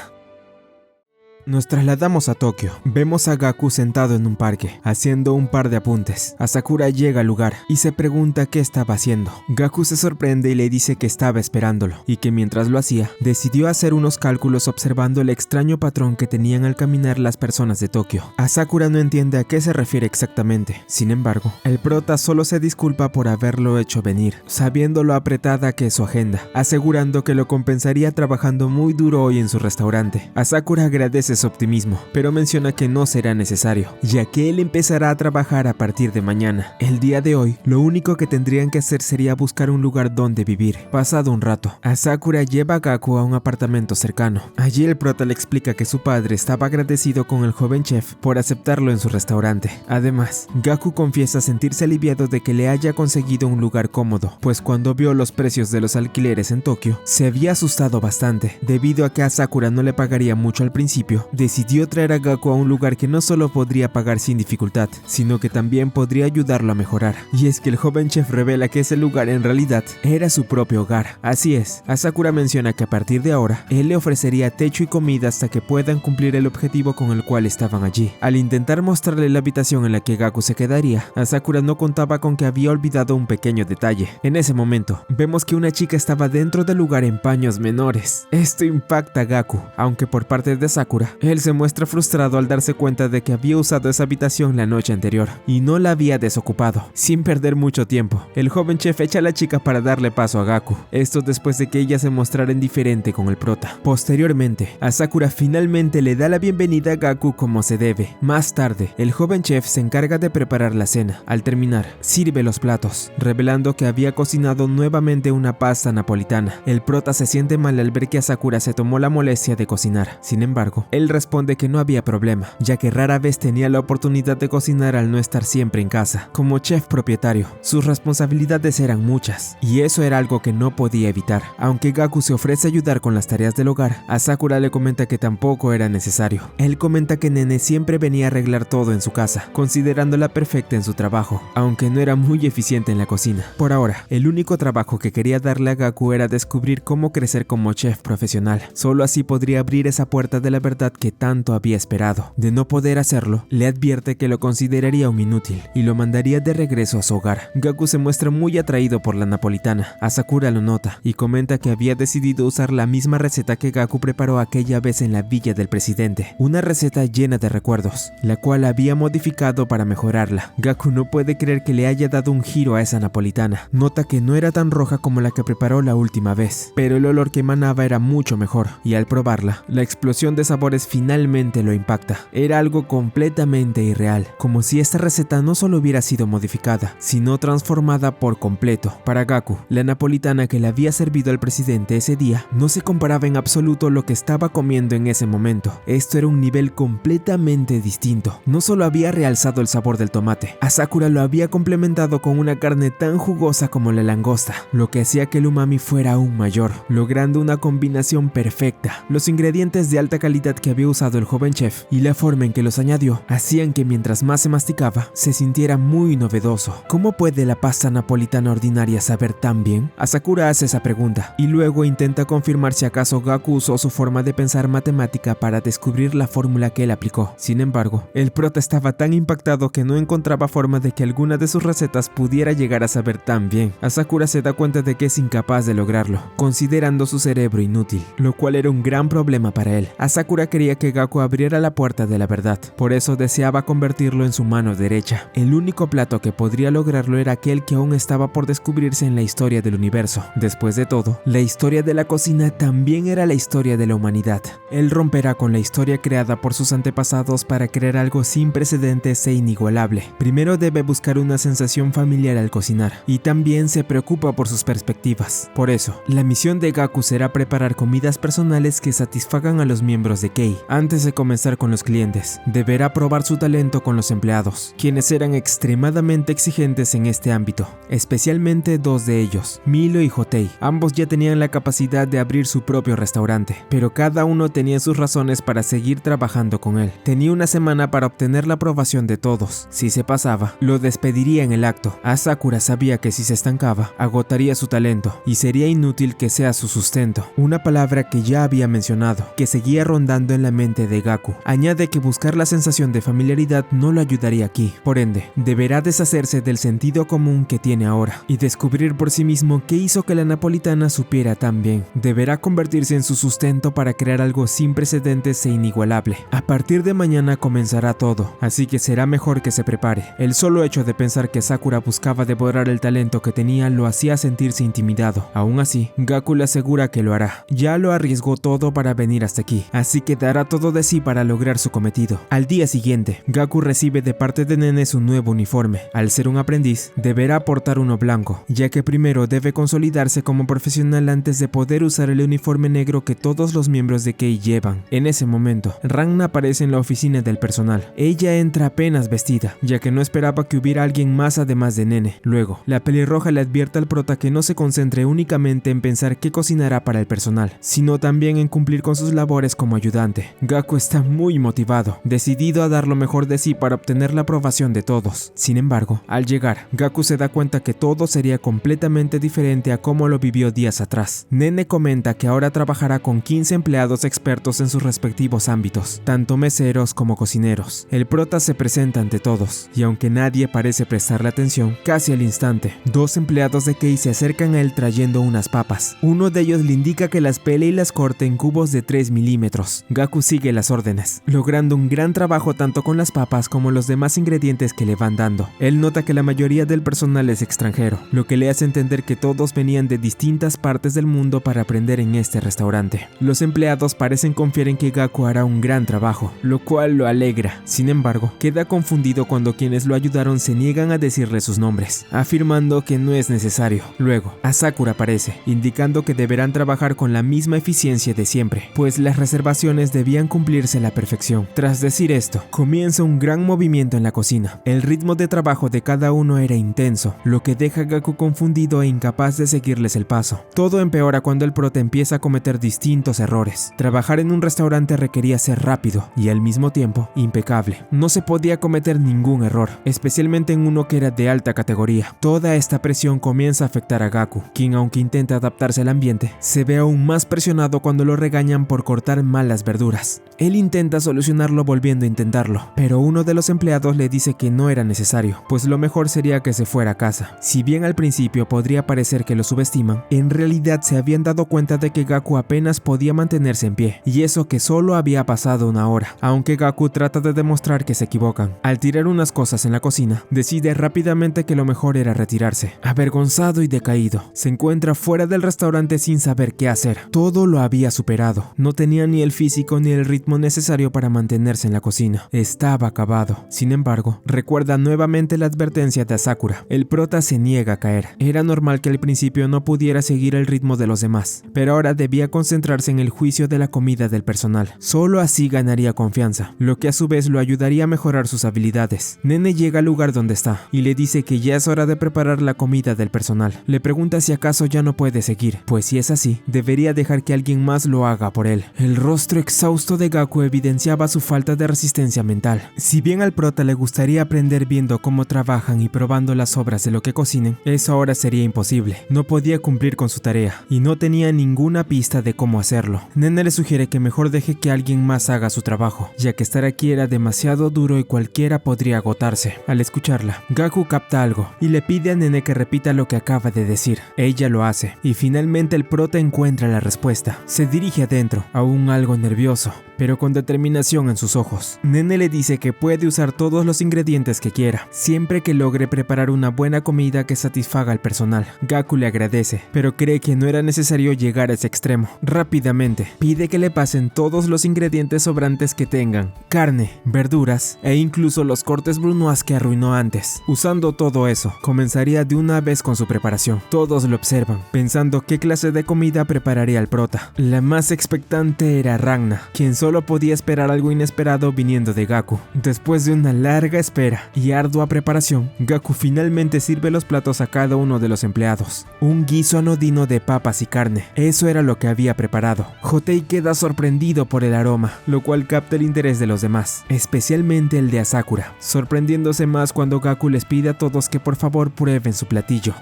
Nos trasladamos a Tokio. Vemos a Gaku sentado en un parque, haciendo un par de apuntes. Asakura llega al lugar y se pregunta qué estaba haciendo. Gaku se sorprende y le dice que estaba esperándolo, y que mientras lo hacía, decidió hacer unos cálculos observando el extraño patrón que tenían al caminar las personas de Tokio. Asakura no entiende a qué se refiere exactamente. Sin embargo, el prota solo se disculpa por haberlo hecho venir, sabiendo lo apretada que es su agenda, asegurando que lo compensaría trabajando muy duro hoy en su restaurante. Asakura agradece su optimismo, pero menciona que no será necesario, ya que él empezará a trabajar a partir de mañana. El día de hoy, lo único que tendrían que hacer sería buscar un lugar donde vivir. Pasado un rato, Asakura lleva a Gaku a un apartamento cercano. Allí el prota le explica que su padre estaba agradecido con el joven chef por aceptarlo en su restaurante. Además, Gaku confiesa sentirse aliviado de que le haya conseguido un lugar cómodo, pues cuando vio los precios de los alquileres en Tokio, se había asustado bastante, debido a que Asakura no le pagaría mucho al principio momento, decidió traer a Gaku a un lugar que no solo podría pagar sin dificultad, sino que también podría ayudarlo a mejorar. Y es que el joven chef revela que ese lugar en realidad era su propio hogar. Así es, Asakura menciona que a partir de ahora, él le ofrecería techo y comida hasta que puedan cumplir el objetivo con el cual estaban allí. Al intentar mostrarle la habitación en la que Gaku se quedaría, Asakura no contaba con que había olvidado un pequeño detalle. En ese momento, vemos que una chica estaba dentro del lugar en paños menores. Esto impacta a Gaku, aunque por parte de Sakura, él se muestra frustrado al darse cuenta de que había usado esa habitación la noche anterior y no la había desocupado. Sin perder mucho tiempo, el joven chef echa a la chica para darle paso a Gaku, esto después de que ella se mostrara indiferente con el prota. Posteriormente, Asakura finalmente le da la bienvenida a Gaku como se debe. Más tarde, el joven chef se encarga de preparar la cena. Al terminar, sirve los platos, revelando que había cocinado nuevamente una pasta napolitana. El prota se siente mal al ver que Asakura se tomó la molestia de cocinar. Sin embargo, él responde que no había problema, ya que rara vez tenía la oportunidad de cocinar al no estar siempre en casa. Como chef propietario, sus responsabilidades eran muchas, y eso era algo que no podía evitar. Aunque Gaku se ofrece a ayudar con las tareas del hogar, Asakura le comenta que tampoco era necesario. Él comenta que Nene siempre venía a arreglar todo en su casa, considerándola perfecta en su trabajo, aunque no era muy eficiente en la cocina. Por ahora, el único trabajo que quería darle a Gaku era descubrir cómo crecer como chef profesional. Solo así podría abrir esa puerta de la verdad que tanto había esperado. De no poder hacerlo, le advierte que lo consideraría un inútil y lo mandaría de regreso a su hogar. Gaku se muestra muy atraído por la napolitana. Asakura lo nota y comenta que había decidido usar la misma receta que Gaku preparó aquella vez en la villa del presidente, una receta llena de recuerdos, la cual había modificado para mejorarla. Gaku no puede creer que le haya dado un giro a esa napolitana. Nota que no era tan roja como la que preparó la última vez, pero el olor que emanaba era mucho mejor, y al probarla, la explosión de sabores finalmente lo impacta. Era algo completamente irreal, como si esta receta no solo hubiera sido modificada, sino transformada por completo. Para Gaku, la napolitana que le había servido al presidente ese día no se comparaba en absoluto a lo que estaba comiendo en ese momento. Esto era un nivel completamente distinto. No solo había realzado el sabor del tomate, Asakura lo había complementado con una carne tan jugosa como la langosta, lo que hacía que el umami fuera aún mayor, logrando una combinación perfecta. Los ingredientes de alta calidad que había usado el joven chef y la forma en que los añadió hacían que mientras más se masticaba, se sintiera muy novedoso. ¿Cómo puede la pasta napolitana ordinaria saber tan bien? Asakura hace esa pregunta y luego intenta confirmar si acaso Gaku usó su forma de pensar matemática para descubrir la fórmula que él aplicó. Sin embargo, el prota estaba tan impactado que no encontraba forma de que alguna de sus recetas pudiera llegar a saber tan bien. Asakura se da cuenta de que es incapaz de lograrlo, considerando su cerebro inútil, lo cual era un gran problema para él. Asakura quería que Gaku abriera la puerta de la verdad, por eso deseaba convertirlo en su mano derecha. El único plato que podría lograrlo era aquel que aún estaba por descubrirse en la historia del universo. Después de todo, la historia de la cocina también era la historia de la humanidad. Él romperá con la historia creada por sus antepasados para crear algo sin precedentes e inigualable. Primero debe buscar una sensación familiar al cocinar, y también se preocupa por sus perspectivas. Por eso, la misión de Gaku será preparar comidas personales que satisfagan a los miembros de Kei. Antes de comenzar con los clientes, deberá probar su talento con los empleados, quienes eran extremadamente exigentes en este ámbito, especialmente dos de ellos, Milo y Hotei. Ambos ya tenían la capacidad de abrir su propio restaurante, pero cada uno tenía sus razones para seguir trabajando con él. Tenía una semana para obtener la aprobación de todos. Si se pasaba, lo despediría en el acto. Asakura sabía que si se estancaba, agotaría su talento y sería inútil que sea su sustento, una palabra que ya había mencionado, que seguía rondando en la mente de Gaku. Añade que buscar la sensación de familiaridad no lo ayudaría aquí, por ende, deberá deshacerse del sentido común que tiene ahora y descubrir por sí mismo qué hizo que la napolitana supiera tan bien. Deberá convertirse en su sustento para crear algo sin precedentes e inigualable. A partir de mañana comenzará todo, así que será mejor que se prepare. El solo hecho de pensar que Sakura buscaba devorar el talento que tenía lo hacía sentirse intimidado. Aún así, Gaku le asegura que lo hará. Ya lo arriesgó todo para venir hasta aquí, así que dará todo de sí para lograr su cometido. Al día siguiente, Gaku recibe de parte de Nene su nuevo uniforme. Al ser un aprendiz, deberá portar uno blanco, ya que primero debe consolidarse como profesional antes de poder usar el uniforme negro que todos los miembros de Kei llevan. En ese momento, Ranma aparece en la oficina del personal. Ella entra apenas vestida, ya que no esperaba que hubiera alguien más además de Nene. Luego, la pelirroja le advierte al prota que no se concentre únicamente en pensar qué cocinará para el personal, sino también en cumplir con sus labores como ayudante. restaurante. Gaku está muy motivado, decidido a dar lo mejor de sí para obtener la aprobación de todos. Sin embargo, al llegar, Gaku se da cuenta que todo sería completamente diferente a como lo vivió días atrás. Nene comenta que ahora trabajará con 15 empleados expertos en sus respectivos ámbitos, tanto meseros como cocineros. El prota se presenta ante todos, y aunque nadie parece prestarle atención, casi al instante, 2 empleados de Kei se acercan a él trayendo unas papas. Uno de ellos le indica que las pele y las corte en cubos de 3 milímetros. Gaku sigue las órdenes, logrando un gran trabajo tanto con las papas como los demás ingredientes que le van dando. Él nota que la mayoría del personal es extranjero, lo que le hace entender que todos venían de distintas partes del mundo para aprender en este restaurante. Los empleados parecen confiar en que Gaku hará un gran trabajo, lo cual lo alegra. Sin embargo, queda confundido cuando quienes lo ayudaron se niegan a decirle sus nombres, afirmando que no es necesario. Luego, Asakura aparece, indicando que deberán trabajar con la misma eficiencia de siempre, pues las reservaciones debían cumplirse a la perfección. Tras decir esto, comienza un gran movimiento en la cocina. El ritmo de trabajo de cada uno era intenso, lo que deja a Gaku confundido e incapaz de seguirles el paso. Todo empeora cuando el prota empieza a cometer distintos errores. Trabajar en un restaurante requería ser rápido y al mismo tiempo impecable. No se podía cometer ningún error, especialmente en uno que era de alta categoría. Toda esta presión comienza a afectar a Gaku, quien aunque intenta adaptarse al ambiente, se ve aún más presionado cuando lo regañan por cortar mal las verduras. Él intenta solucionarlo volviendo a intentarlo, pero uno de los empleados le dice que no era necesario, pues lo mejor sería que se fuera a casa. Si bien al principio podría parecer que lo subestiman, en realidad se habían dado cuenta de que Gaku apenas podía mantenerse en pie, y eso que solo había pasado una hora, aunque Gaku trata de demostrar que se equivocan. Al tirar unas cosas en la cocina, decide rápidamente que lo mejor era retirarse. Avergonzado y decaído, se encuentra fuera del restaurante sin saber qué hacer. Todo lo había superado, no tenía ni el físico ni el ritmo necesario para mantenerse en la cocina. Estaba acabado. Sin embargo, recuerda nuevamente la advertencia de Asakura. El prota se niega a caer. Era normal que al principio no pudiera seguir el ritmo de los demás, pero ahora debía concentrarse en el juicio de la comida del personal. Solo así ganaría confianza, lo que a su vez lo ayudaría a mejorar sus habilidades. Nene llega al lugar donde está y le dice que ya es hora de preparar la comida del personal. Le pregunta si acaso ya no puede seguir, pues si es así, debería dejar que alguien más lo haga por él. El rostro exhausto de Gaku evidenciaba su falta de resistencia mental. Si bien al prota le gustaría aprender viendo cómo trabajan y probando las sobras de lo que cocinen, eso ahora sería imposible. No podía cumplir con su tarea y no tenía ninguna pista de cómo hacerlo. Nene le sugiere que mejor deje que alguien más haga su trabajo, ya que estar aquí era demasiado duro y cualquiera podría agotarse. Al escucharla, Gaku capta algo y le pide a Nene que repita lo que acaba de decir. Ella lo hace y finalmente el prota encuentra la respuesta. Se dirige adentro, aún algo nervioso, pero con determinación en sus ojos. Nene le dice que puede usar todos los ingredientes que quiera, siempre que logre preparar una buena comida que satisfaga al personal. Gaku le agradece, pero cree que no era necesario llegar a ese extremo. Rápidamente, pide que le pasen todos los ingredientes sobrantes que tengan, carne, verduras e incluso los cortes brunoise que arruinó antes. Usando todo eso, comenzaría de una vez con su preparación. Todos lo observan, pensando qué clase de comida prepararía el prota. La más expectante era Ragna, quien solo podía esperar algo inesperado viniendo de Gaku. Después de una larga espera y ardua preparación, Gaku finalmente sirve los platos a cada uno de los empleados. Un guiso anodino de papas y carne. Eso era lo que había preparado. Hotei queda sorprendido por el aroma, lo cual capta el interés de los demás, especialmente el de Asakura, sorprendiéndose más cuando Gaku les pide a todos que por favor prueben su platillo.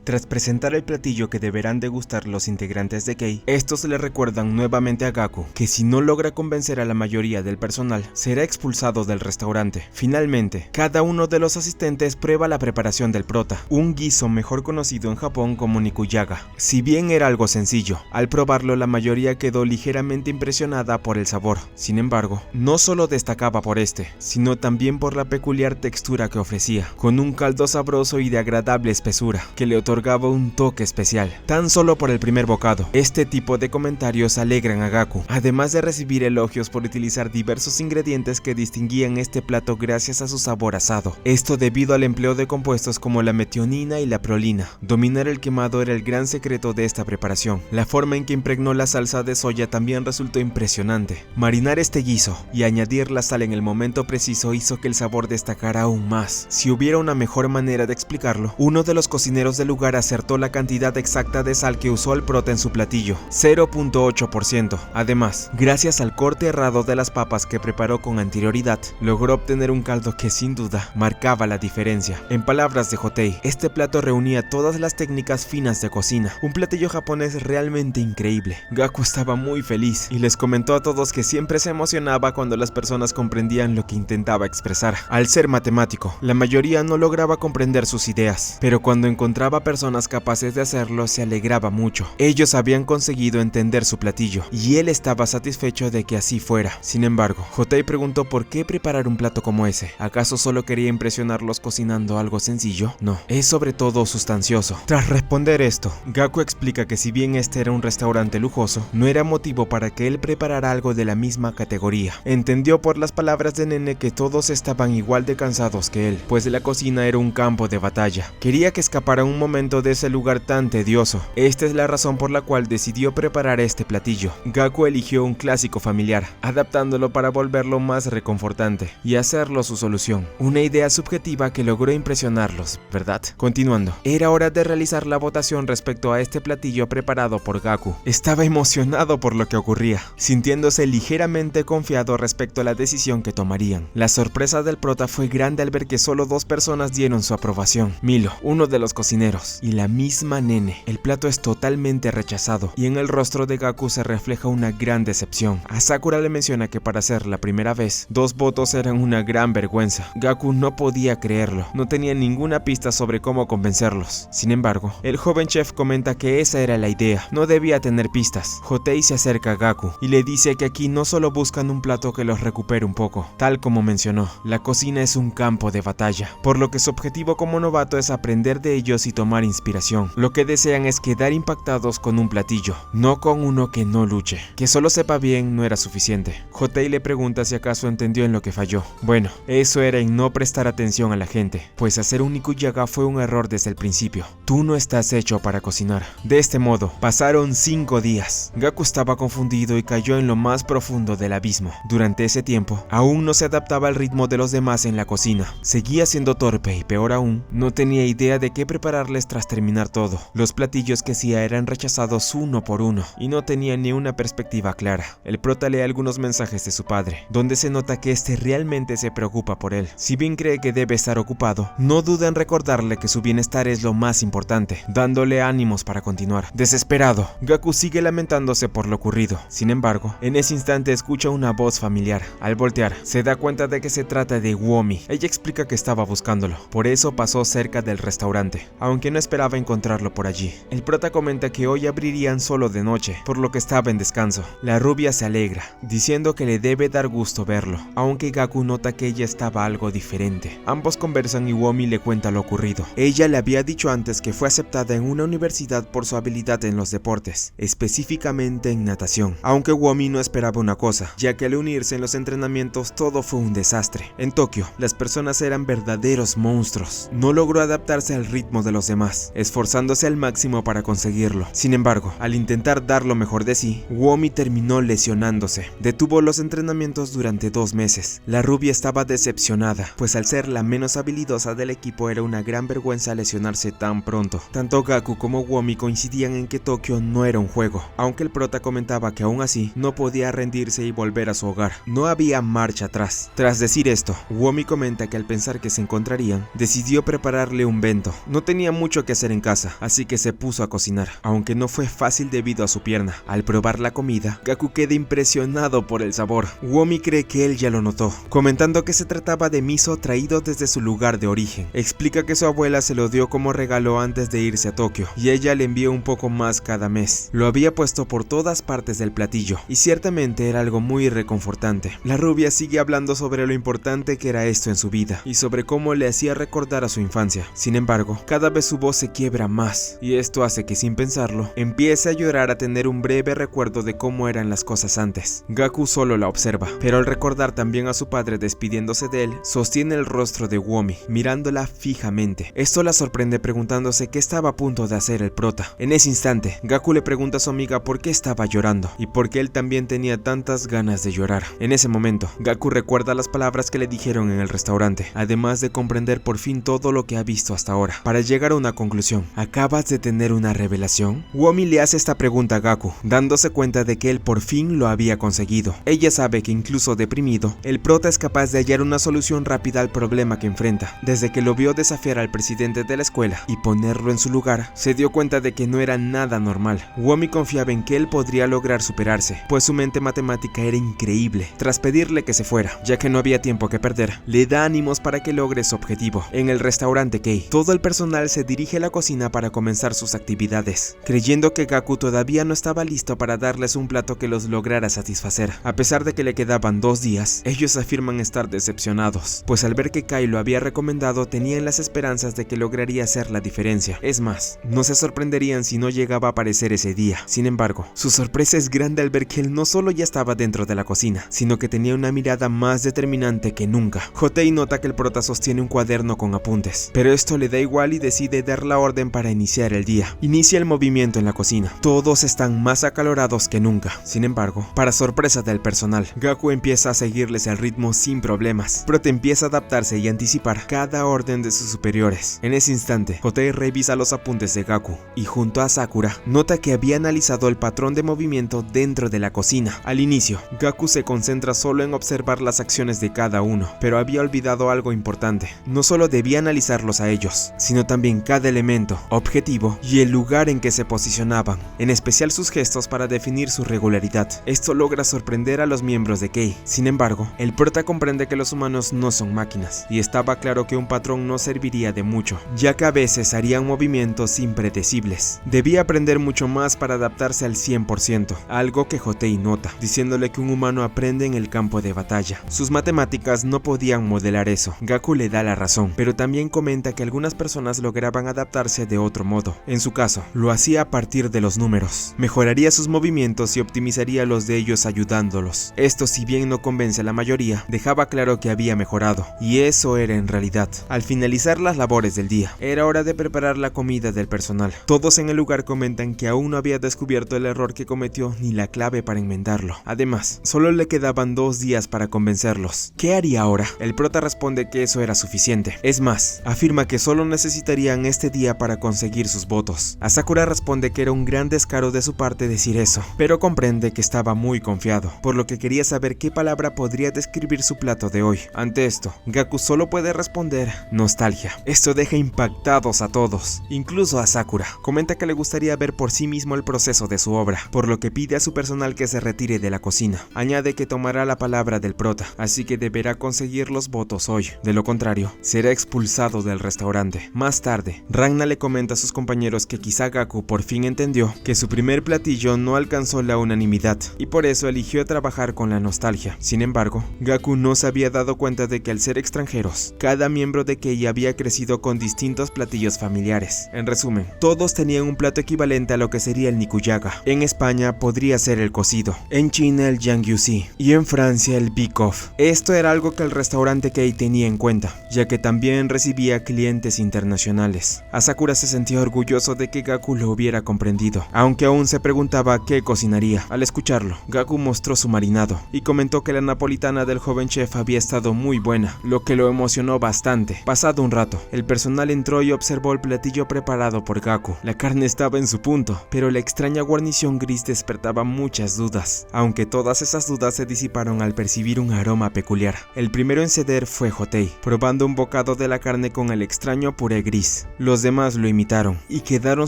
Tras presentar el platillo que deberán degustar los integrantes de Kei, estos le recuerdan nuevamente a Gaku que si no logra convencer a la mayoría del personal, será expulsado del restaurante. Finalmente, cada uno de los asistentes prueba la preparación del prota, un guiso mejor conocido en Japón como nikuyaga. Si bien era algo sencillo, al probarlo la mayoría quedó ligeramente impresionada por el sabor. Sin embargo, no solo destacaba por este, sino también por la peculiar textura que ofrecía, con un caldo sabroso y de agradable espesura, que le otorgaba un toque especial, tan solo por el primer bocado. Este tipo de comentarios alegran a Gaku, además de recibir elogios por utilizar diversos ingredientes que distinguían este plato gracias a su sabor asado. Esto debido al empleo de compuestos como la metionina y la prolina. Dominar el quemado era el gran secreto de esta preparación. La forma en que impregnó la salsa de soya también resultó impresionante. Marinar este guiso y añadir la sal en el momento preciso hizo que el sabor destacara aún más. Si hubiera una mejor manera de explicarlo, uno de los cocineros del lugar lugar acertó la cantidad exacta de sal que usó el prota en su platillo, 0.8%. Además, gracias al corte errado de las papas que preparó con anterioridad, logró obtener un caldo que sin duda marcaba la diferencia. En palabras de Hotei, este plato reunía todas las técnicas finas de cocina, un platillo japonés realmente increíble. Gaku estaba muy feliz y les comentó a todos que siempre se emocionaba cuando las personas comprendían lo que intentaba expresar. Al ser matemático, la mayoría no lograba comprender sus ideas, pero cuando encontraba personas capaces de hacerlo se alegraba mucho. Ellos habían conseguido entender su platillo y él estaba satisfecho de que así fuera. Sin embargo, Hotei preguntó por qué preparar un plato como ese. ¿Acaso solo quería impresionarlos cocinando algo sencillo? No, es sobre todo sustancioso. Tras responder esto, Gaku explica que si bien este era un restaurante lujoso, no era motivo para que él preparara algo de la misma categoría. Entendió por las palabras de Nene que todos estaban igual de cansados que él, pues la cocina era un campo de batalla. Quería que escapara un momento de ese lugar tan tedioso. Esta es la razón por la cual decidió preparar este platillo. Gaku eligió un clásico familiar, adaptándolo para volverlo más reconfortante y hacerlo su solución. Una idea subjetiva que logró impresionarlos, ¿verdad? Continuando, era hora de realizar la votación respecto a este platillo preparado por Gaku. Estaba emocionado por lo que ocurría, sintiéndose ligeramente confiado respecto a la decisión que tomarían. La sorpresa del prota fue grande al ver que solo 2 personas dieron su aprobación: Milo, uno de los cocineros, y la misma Nene. El plato es totalmente rechazado y en el rostro de Gaku se refleja una gran decepción. A Sakura le menciona que para ser la primera vez, 2 votos eran una gran vergüenza. Gaku no podía creerlo, no tenía ninguna pista sobre cómo convencerlos. Sin embargo, el joven chef comenta que esa era la idea, no debía tener pistas. Hotei se acerca a Gaku y le dice que aquí no solo buscan un plato que los recupere un poco, tal como mencionó, la cocina es un campo de batalla, por lo que su objetivo como novato es aprender de ellos y tomar inspiración. Lo que desean es quedar impactados con un platillo, no con uno que no luche. Que solo sepa bien no era suficiente. Hotei le pregunta si acaso entendió en lo que falló. Bueno, eso era en no prestar atención a la gente, pues hacer un nikujaga fue un error desde el principio. Tú no estás hecho para cocinar. De este modo, pasaron 5 días. Gaku estaba confundido y cayó en lo más profundo del abismo. Durante ese tiempo, aún no se adaptaba al ritmo de los demás en la cocina. Seguía siendo torpe y peor aún, no tenía idea de qué prepararles tras terminar todo. Los platillos que hacía eran rechazados uno por uno y no tenía ni una perspectiva clara. El prota lee algunos mensajes de su padre, donde se nota que este realmente se preocupa por él. Si bien cree que debe estar ocupado, no duda en recordarle que su bienestar es lo más importante, dándole ánimos para continuar. Desesperado, Gaku sigue lamentándose por lo ocurrido. Sin embargo, en ese instante escucha una voz familiar. Al voltear, se da cuenta de que se trata de Womi. Ella explica que estaba buscándolo, por eso pasó cerca del restaurante, aunque no esperaba encontrarlo por allí. El prota comenta que hoy abrirían solo de noche, por lo que estaba en descanso. La rubia se alegra, diciendo que le debe dar gusto verlo, aunque Gaku nota que ella estaba algo diferente. Ambos conversan y Womi le cuenta lo ocurrido. Ella le había dicho antes que fue aceptada en una universidad por su habilidad en los deportes, específicamente en natación, aunque Womi no esperaba una cosa, ya que al unirse en los entrenamientos todo fue un desastre. En Tokio, las personas eran verdaderos monstruos. No logró adaptarse al ritmo de los demás, esforzándose al máximo para conseguirlo. Sin embargo, al intentar dar lo mejor de sí, Womi terminó lesionándose. Detuvo los entrenamientos durante 2 meses. La rubia estaba decepcionada, pues al ser la menos habilidosa del equipo era una gran vergüenza lesionarse tan pronto. Tanto Gaku como Womi coincidían en que Tokio no era un juego, aunque el prota comentaba que aún así no podía rendirse y volver a su hogar. No había marcha atrás. Tras decir esto, Womi comenta que al pensar que se encontrarían, decidió prepararle un bento. No tenía mucho que hacer en casa, así que se puso a cocinar, aunque no fue fácil debido a su pierna. Al probar la comida, Gaku queda impresionado por el sabor. Womi cree que él ya lo notó, comentando que se trataba de miso traído desde su lugar de origen. Explica que su abuela se lo dio como regalo antes de irse a Tokio, y ella le envió un poco más cada mes. Lo había puesto por todas partes del platillo, y ciertamente era algo muy reconfortante. La rubia sigue hablando sobre lo importante que era esto en su vida, y sobre cómo le hacía recordar a su infancia. Sin embargo, cada vez su voz se quiebra más, y esto hace que sin pensarlo, empiece a llorar, a tener un breve recuerdo de cómo eran las cosas antes. Gaku solo la observa, pero al recordar también a su padre despidiéndose de él, sostiene el rostro de Womi, mirándola fijamente. Esto la sorprende preguntándose qué estaba a punto de hacer el prota. En ese instante, Gaku le pregunta a su amiga por qué estaba llorando, y por qué él también tenía tantas ganas de llorar. En ese momento, Gaku recuerda las palabras que le dijeron en el restaurante, además de comprender por fin todo lo que ha visto hasta ahora. Para llegar a un conclusión. ¿Acabas de tener una revelación? Womi le hace esta pregunta a Gaku, dándose cuenta de que él por fin lo había conseguido. Ella sabe que incluso deprimido, el prota es capaz de hallar una solución rápida al problema que enfrenta. Desde que lo vio desafiar al presidente de la escuela y ponerlo en su lugar, se dio cuenta de que no era nada normal. Womi confiaba en que él podría lograr superarse, pues su mente matemática era increíble. Tras pedirle que se fuera, ya que no había tiempo que perder, le da ánimos para que logre su objetivo. En el restaurante Kei, todo el personal se dirige a la cocina para comenzar sus actividades, creyendo que Gaku todavía no estaba listo para darles un plato que los lograra satisfacer. A pesar de que le quedaban 2 días, ellos afirman estar decepcionados, pues al ver que Kai lo había recomendado tenían las esperanzas de que lograría hacer la diferencia. Es más, no se sorprenderían si no llegaba a aparecer ese día. Sin embargo, su sorpresa es grande al ver que él no solo ya estaba dentro de la cocina, sino que tenía una mirada más determinante que nunca. Hotei nota que el prota sostiene un cuaderno con apuntes, pero esto le da igual y decide dar la orden para iniciar el día. Inicia el movimiento en la cocina. Todos están más acalorados que nunca. Sin embargo, para sorpresa del personal, Gaku empieza a seguirles el ritmo sin problemas. Prota empieza a adaptarse y anticipar cada orden de sus superiores. En ese instante, Hotei revisa los apuntes de Gaku y junto a Sakura nota que había analizado el patrón de movimiento dentro de la cocina. Al inicio, Gaku se concentra solo en observar las acciones de cada uno, pero había olvidado algo importante. No solo debía analizarlos a ellos, sino también cada elemento, objetivo y el lugar en que se posicionaban, en especial sus gestos para definir su regularidad. Esto logra sorprender a los miembros de Kei. Sin embargo, el prota comprende que los humanos no son máquinas, y estaba claro que un patrón no serviría de mucho, ya que a veces harían movimientos impredecibles. Debía aprender mucho más para adaptarse al 100%, algo que Hotei nota, diciéndole que un humano aprende en el campo de batalla. Sus matemáticas no podían modelar eso. Gaku le da la razón, pero también comenta que algunas personas lograban adaptarse de otro modo. En su caso, lo hacía a partir de los números. Mejoraría sus movimientos y optimizaría los de ellos ayudándolos. Esto, si bien no convence a la mayoría, dejaba claro que había mejorado, y eso era en realidad. Al finalizar las labores del día, era hora de preparar la comida del personal. Todos en el lugar comentan que aún no había descubierto el error que cometió ni la clave para enmendarlo. Además, solo le quedaban 2 días para convencerlos. ¿Qué haría ahora? El prota responde que eso era suficiente. Es más, afirma que solo necesitarían este día para conseguir sus votos. A Sakura responde que era un gran descaro de su parte decir eso, pero comprende que estaba muy confiado, por lo que quería saber qué palabra podría describir su plato de hoy. Ante esto, Gaku solo puede responder nostalgia. Esto deja impactados a todos, incluso a Sakura. Comenta que le gustaría ver por sí mismo el proceso de su obra, por lo que pide a su personal que se retire de la cocina. Añade que tomará la palabra del prota, así que deberá conseguir los votos hoy. De lo contrario, será expulsado del restaurante. Más tarde, Ragna le comenta a sus compañeros que quizá Gaku por fin entendió que su primer platillo no alcanzó la unanimidad y por eso eligió trabajar con la nostalgia. Sin embargo, Gaku no se había dado cuenta de que al ser extranjeros, cada miembro de Kei había crecido con distintos platillos familiares. En resumen, todos tenían un plato equivalente a lo que sería el nikujaga. En España podría ser el cocido, en China el jangyusi y en Francia el bikoff. Esto era algo que el restaurante Kei tenía en cuenta, ya que también recibía clientes internacionales. Asakura se sentía orgulloso de que Gaku lo hubiera comprendido, aunque aún se preguntaba qué cocinaría. Al escucharlo, Gaku mostró su marinado y comentó que la napolitana del joven chef había estado muy buena, lo que lo emocionó bastante. Pasado un rato, el personal entró y observó el platillo preparado por Gaku. La carne estaba en su punto, pero la extraña guarnición gris despertaba muchas dudas, aunque todas esas dudas se disiparon al percibir un aroma peculiar. El primero en ceder fue Hotei, probando un bocado de la carne con el extraño puré gris. Los demás lo imitaron y quedaron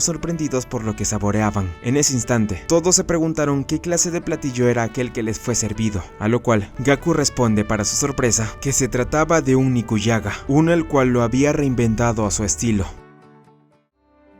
sorprendidos por lo que saboreaban. En ese instante, todos se preguntaron qué clase de platillo era aquel que les fue servido, a lo cual Gaku responde para su sorpresa que se trataba de un nikujaga, uno el cual lo había reinventado a su estilo.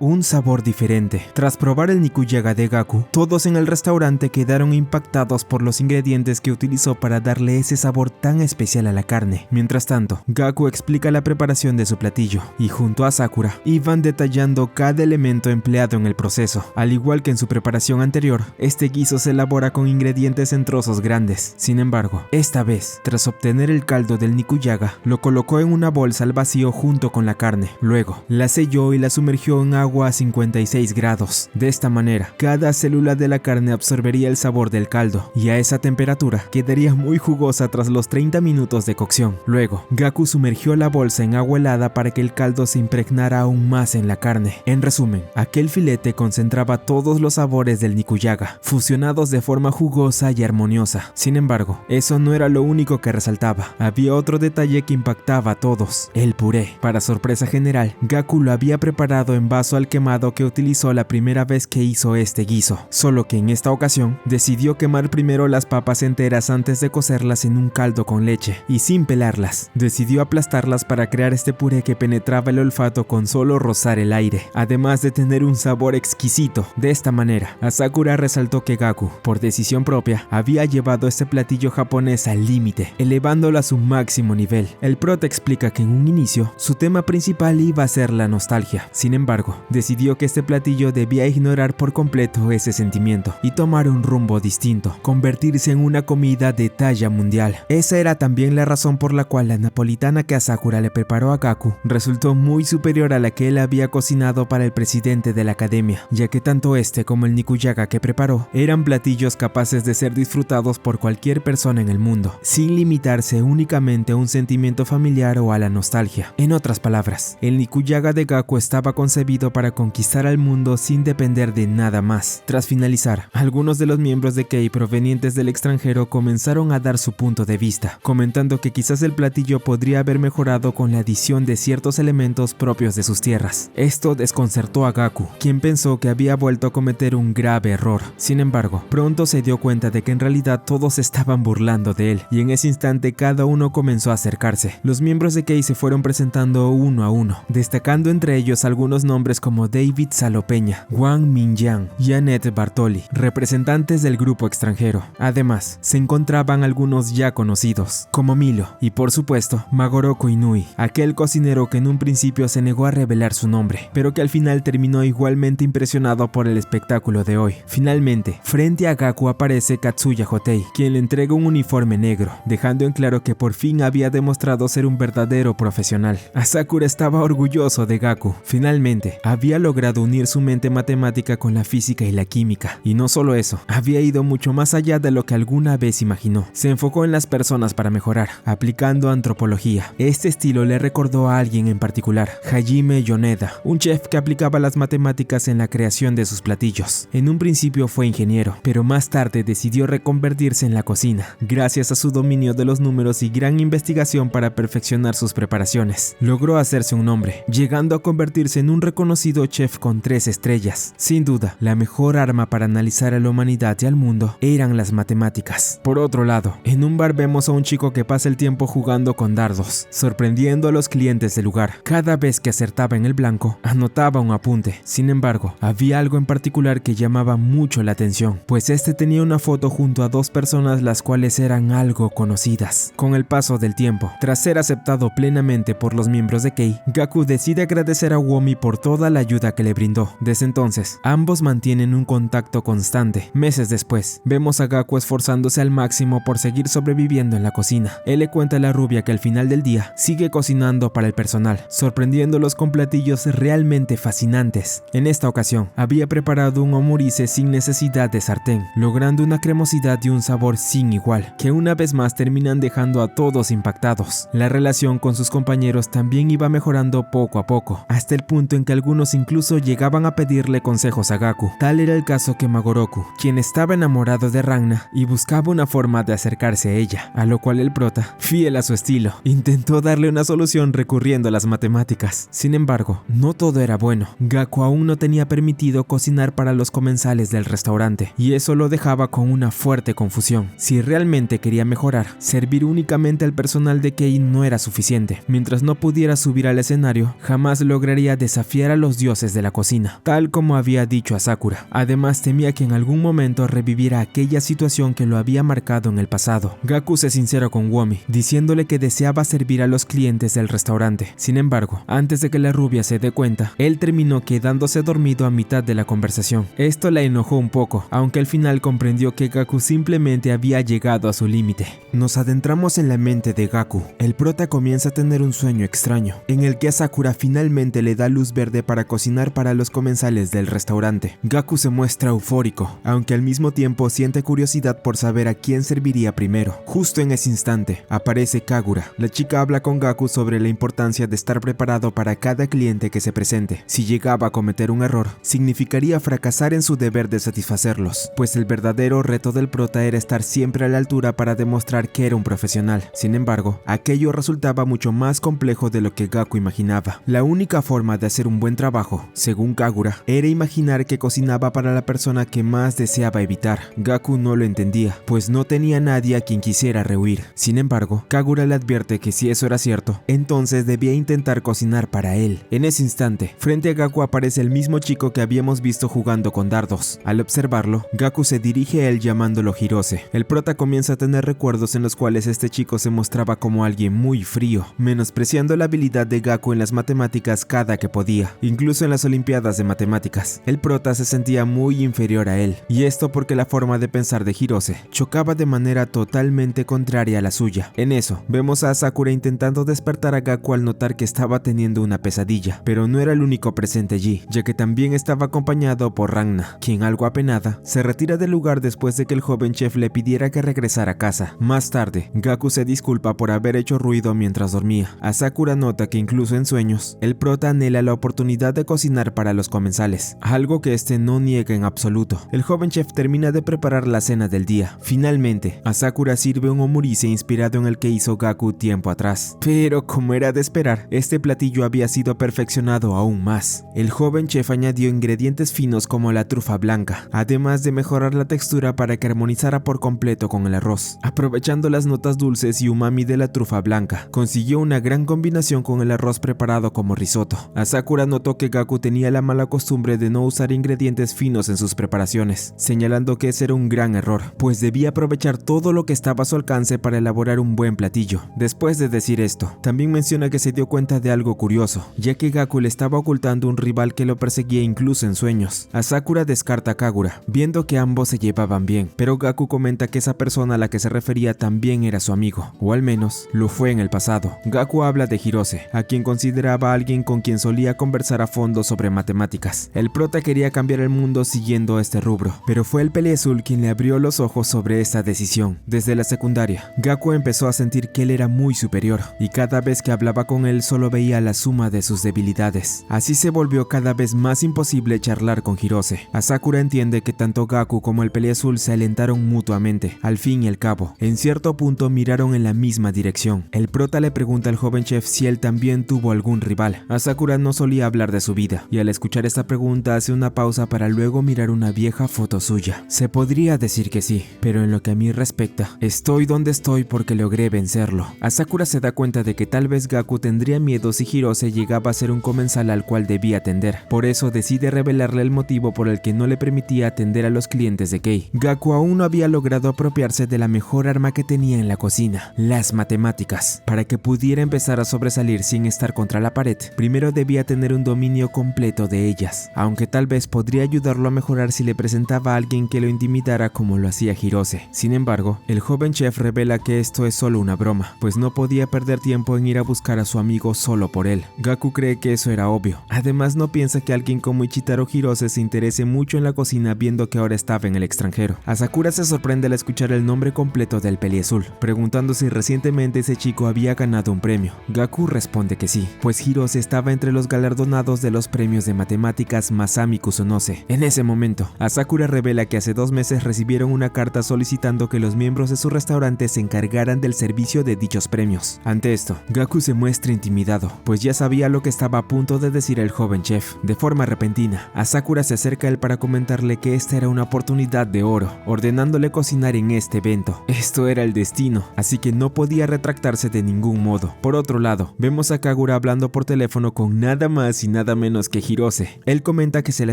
Un sabor diferente. Tras probar el nikujaga de Gaku, todos en el restaurante quedaron impactados por los ingredientes que utilizó para darle ese sabor tan especial a la carne. Mientras tanto, Gaku explica la preparación de su platillo y junto a Sakura iban detallando cada elemento empleado en el proceso. Al igual que en su preparación anterior, este guiso se elabora con ingredientes en trozos grandes. Sin embargo, esta vez, tras obtener el caldo del nikujaga, lo colocó en una bolsa al vacío junto con la carne. Luego, la selló y la sumergió en agua agua a 56 grados. De esta manera, cada célula de la carne absorbería el sabor del caldo y a esa temperatura quedaría muy jugosa tras los 30 minutos de cocción. Luego, Gaku sumergió la bolsa en agua helada para que el caldo se impregnara aún más en la carne. En resumen, aquel filete concentraba todos los sabores del nikujaga, fusionados de forma jugosa y armoniosa. Sin embargo, eso no era lo único que resaltaba. Había otro detalle que impactaba a todos: el puré. Para sorpresa general, Gaku lo había preparado en vaso al quemado que utilizó la primera vez que hizo este guiso, solo que en esta ocasión decidió quemar primero las papas enteras antes de cocerlas en un caldo con leche, y sin pelarlas, decidió aplastarlas para crear este puré que penetraba el olfato con solo rozar el aire, además de tener un sabor exquisito. De esta manera, Asakura resaltó que Gaku, por decisión propia, había llevado este platillo japonés al límite, elevándolo a su máximo nivel. El prota explica que en un inicio, su tema principal iba a ser la nostalgia. Sin embargo, decidió que este platillo debía ignorar por completo ese sentimiento y tomar un rumbo distinto, convertirse en una comida de talla mundial. Esa era también la razón por la cual la napolitana que Asakura le preparó a Gaku resultó muy superior a la que él había cocinado para el presidente de la academia, ya que tanto este como el nikujaga que preparó eran platillos capaces de ser disfrutados por cualquier persona en el mundo, sin limitarse únicamente a un sentimiento familiar o a la nostalgia. En otras palabras, el nikujaga de Gaku estaba concebido para conquistar al mundo sin depender de nada más. Tras finalizar, algunos de los miembros de Kei provenientes del extranjero comenzaron a dar su punto de vista, comentando que quizás el platillo podría haber mejorado con la adición de ciertos elementos propios de sus tierras. Esto desconcertó a Gaku, quien pensó que había vuelto a cometer un grave error. Sin embargo, pronto se dio cuenta de que en realidad todos estaban burlando de él, y en ese instante cada uno comenzó a acercarse. Los miembros de Kei se fueron presentando uno a uno, destacando entre ellos algunos nombres como David Salopeña, Wang Mingyang y Annette Bartoli, representantes del grupo extranjero. Además, se encontraban algunos ya conocidos, como Milo y por supuesto Magoroku Inui, aquel cocinero que en un principio se negó a revelar su nombre, pero que al final terminó igualmente impresionado por el espectáculo de hoy. Finalmente, frente a Gaku aparece Katsuya Hotei, quien le entrega un uniforme negro, dejando en claro que por fin había demostrado ser un verdadero profesional. Asakura estaba orgulloso de Gaku. Finalmente, había logrado unir su mente matemática con la física y la química, y no solo eso, había ido mucho más allá de lo que alguna vez imaginó. Se enfocó en las personas para mejorar, aplicando antropología. Este estilo le recordó a alguien en particular, Hajime Yoneda, un chef que aplicaba las matemáticas en la creación de sus platillos. En un principio fue ingeniero, pero más tarde decidió reconvertirse en la cocina, gracias a su dominio de los números y gran investigación para perfeccionar sus preparaciones. Logró hacerse un nombre, llegando a convertirse en un reconocido chef con 3 estrellas. Sin duda, la mejor arma para analizar a la humanidad y al mundo eran las matemáticas. Por otro lado, en un bar vemos a un chico que pasa el tiempo jugando con dardos, sorprendiendo a los clientes del lugar. Cada vez que acertaba en el blanco, anotaba un apunte. Sin embargo, había algo en particular que llamaba mucho la atención, pues este tenía una foto junto a 2 personas las cuales eran algo conocidas. Con el paso del tiempo, tras ser aceptado plenamente por los miembros de Kei, Gaku decide agradecer a Womi por toda la ayuda que le brindó. Desde entonces, ambos mantienen un contacto constante. Meses después, vemos a Gaku esforzándose al máximo por seguir sobreviviendo en la cocina. Él le cuenta a la rubia que al final del día sigue cocinando para el personal, sorprendiéndolos con platillos realmente fascinantes. En esta ocasión, había preparado un omurice sin necesidad de sartén, logrando una cremosidad y un sabor sin igual, que una vez más terminan dejando a todos impactados. La relación con sus compañeros también iba mejorando poco a poco, hasta el punto en que algunos incluso llegaban a pedirle consejos a Gaku. Tal era el caso que Magoroku, quien estaba enamorado de Ranna y buscaba una forma de acercarse a ella, a lo cual el prota, fiel a su estilo, intentó darle una solución recurriendo a las matemáticas. Sin embargo, no todo era bueno. Gaku aún no tenía permitido cocinar para los comensales del restaurante, y eso lo dejaba con una fuerte confusión. Si realmente quería mejorar, servir únicamente al personal de Kei no era suficiente. Mientras no pudiera subir al escenario, jamás lograría desafiar a los dioses de la cocina, tal como había dicho a Sakura. Además, temía que en algún momento reviviera aquella situación que lo había marcado en el pasado. Gaku se sinceró con Womi, diciéndole que deseaba servir a los clientes del restaurante. Sin embargo, antes de que la rubia se dé cuenta, él terminó quedándose dormido a mitad de la conversación. Esto la enojó un poco, aunque al final comprendió que Gaku simplemente había llegado a su límite. Nos adentramos en la mente de Gaku. El prota comienza a tener un sueño extraño, en el que a Sakura finalmente le da luz verde para para cocinar para los comensales del restaurante. Gaku se muestra eufórico, aunque al mismo tiempo siente curiosidad por saber a quién serviría primero. Justo en ese instante, aparece Kagura. La chica habla con Gaku sobre la importancia de estar preparado para cada cliente que se presente. Si llegaba a cometer un error, significaría fracasar en su deber de satisfacerlos, pues el verdadero reto del prota era estar siempre a la altura para demostrar que era un profesional. Sin embargo, aquello resultaba mucho más complejo de lo que Gaku imaginaba. La única forma de hacer un buen trabajo, según Kagura, era imaginar que cocinaba para la persona que más deseaba evitar. Gaku no lo entendía, pues no tenía nadie a quien quisiera rehuir. Sin embargo, Kagura le advierte que si eso era cierto, entonces debía intentar cocinar para él. En ese instante, frente a Gaku aparece el mismo chico que habíamos visto jugando con dardos. Al observarlo, Gaku se dirige a él llamándolo Hirose. El prota comienza a tener recuerdos en los cuales este chico se mostraba como alguien muy frío, menospreciando la habilidad de Gaku en las matemáticas cada que podía, incluso en las olimpiadas de matemáticas. El prota se sentía muy inferior a él, y esto porque la forma de pensar de Hirose chocaba de manera totalmente contraria a la suya. En eso, vemos a Sakura intentando despertar a Gaku al notar que estaba teniendo una pesadilla, pero no era el único presente allí, ya que también estaba acompañado por Ranna, quien algo apenada se retira del lugar después de que el joven chef le pidiera que regresara a casa. Más tarde, Gaku se disculpa por haber hecho ruido mientras dormía. A Sakura nota que incluso en sueños, el prota anhela la oportunidad de cocinar para los comensales, algo que este no niega en absoluto. El joven chef termina de preparar la cena del día. Finalmente, a Sakura sirve un omurise inspirado en el que hizo Gaku tiempo atrás. Pero como era de esperar, este platillo había sido perfeccionado aún más. El joven chef añadió ingredientes finos como la trufa blanca, además de mejorar la textura para que armonizara por completo con el arroz. Aprovechando las notas dulces y umami de la trufa blanca, consiguió una gran combinación con el arroz preparado como risotto. A Sakura notó que Gaku tenía la mala costumbre de no usar ingredientes finos en sus preparaciones, señalando que ese era un gran error, pues debía aprovechar todo lo que estaba a su alcance para elaborar un buen platillo. Después de decir esto, también menciona que se dio cuenta de algo curioso, ya que Gaku le estaba ocultando un rival que lo perseguía incluso en sueños. A Sakura descarta a Kagura, viendo que ambos se llevaban bien, pero Gaku comenta que esa persona a la que se refería también era su amigo, o al menos lo fue en el pasado. Gaku habla de Hirose, a quien consideraba alguien con quien solía conversar a fondo sobre matemáticas. El prota quería cambiar el mundo siguiendo este rubro, pero fue el Peleazul quien le abrió los ojos sobre esta decisión. Desde la secundaria, Gaku empezó a sentir que él era muy superior, y cada vez que hablaba con él solo veía la suma de sus debilidades. Así se volvió cada vez más imposible charlar con Hirose. A Sakura entiende que tanto Gaku como el Peleazul se alentaron mutuamente. Al fin y al cabo, en cierto punto miraron en la misma dirección. El prota le pregunta al joven chef si él también tuvo algún rival. A Sakura no solía hablar de su vida, y al escuchar esta pregunta hace una pausa para luego mirar una vieja foto suya. Se podría decir que sí, pero en lo que a mí respecta, estoy donde estoy porque logré vencerlo. A Sakura se da cuenta de que tal vez Gaku tendría miedo si Hirose llegaba a ser un comensal al cual debía atender. Por eso decide revelarle el motivo por el que no le permitía atender a los clientes de Kei. Gaku aún no había logrado apropiarse de la mejor arma que tenía en la cocina, las matemáticas. Para que pudiera empezar a sobresalir sin estar contra la pared, primero debía tener un dominio completo de ellas, aunque tal vez podría ayudarlo a mejorar si le presentaba a alguien que lo intimidara como lo hacía Hirose. Sin embargo, el joven chef revela que esto es solo una broma, pues no podía perder tiempo en ir a buscar a su amigo solo por él. Gaku cree que eso era obvio. Además, no piensa que alguien como Ichitaro Hirose se interese mucho en la cocina viendo que ahora estaba en el extranjero. A Sakura se sorprende al escuchar el nombre completo del Peleazul, preguntando si recientemente ese chico había ganado un premio. Gaku responde que sí, pues Hirose estaba entre los galardonados de los premios de matemáticas Masami Kusunose. En ese momento, a Sakura revela que hace 2 meses recibieron una carta solicitando que los miembros de su restaurante se encargaran del servicio de dichos premios. Ante esto, Gaku se muestra intimidado, pues ya sabía lo que estaba a punto de decir el joven chef. De forma repentina, a Sakura se acerca a él para comentarle que esta era una oportunidad de oro, ordenándole cocinar en este evento. Esto era el destino, así que no podía retractarse de ningún modo. Por otro lado, vemos a Kagura hablando por teléfono con nada más y nada menos que Hirose. Él comenta que se la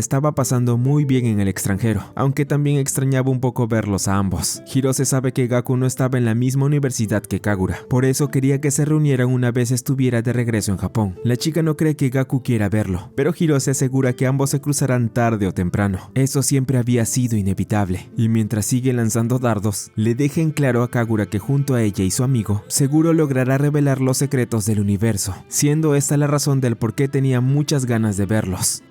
estaba pasando muy bien en el extranjero, aunque también extrañaba un poco verlos a ambos. Hirose sabe que Gaku no estaba en la misma universidad que Kagura, por eso quería que se reunieran una vez estuviera de regreso en Japón. La chica no cree que Gaku quiera verlo, pero Hirose asegura que ambos se cruzarán tarde o temprano. Eso siempre había sido inevitable, y mientras sigue lanzando dardos, le deja en claro a Kagura que junto a ella y su amigo, seguro logrará revelar los secretos del universo, siendo esta la razón del por qué tenía muchas muchas ganas de verlos.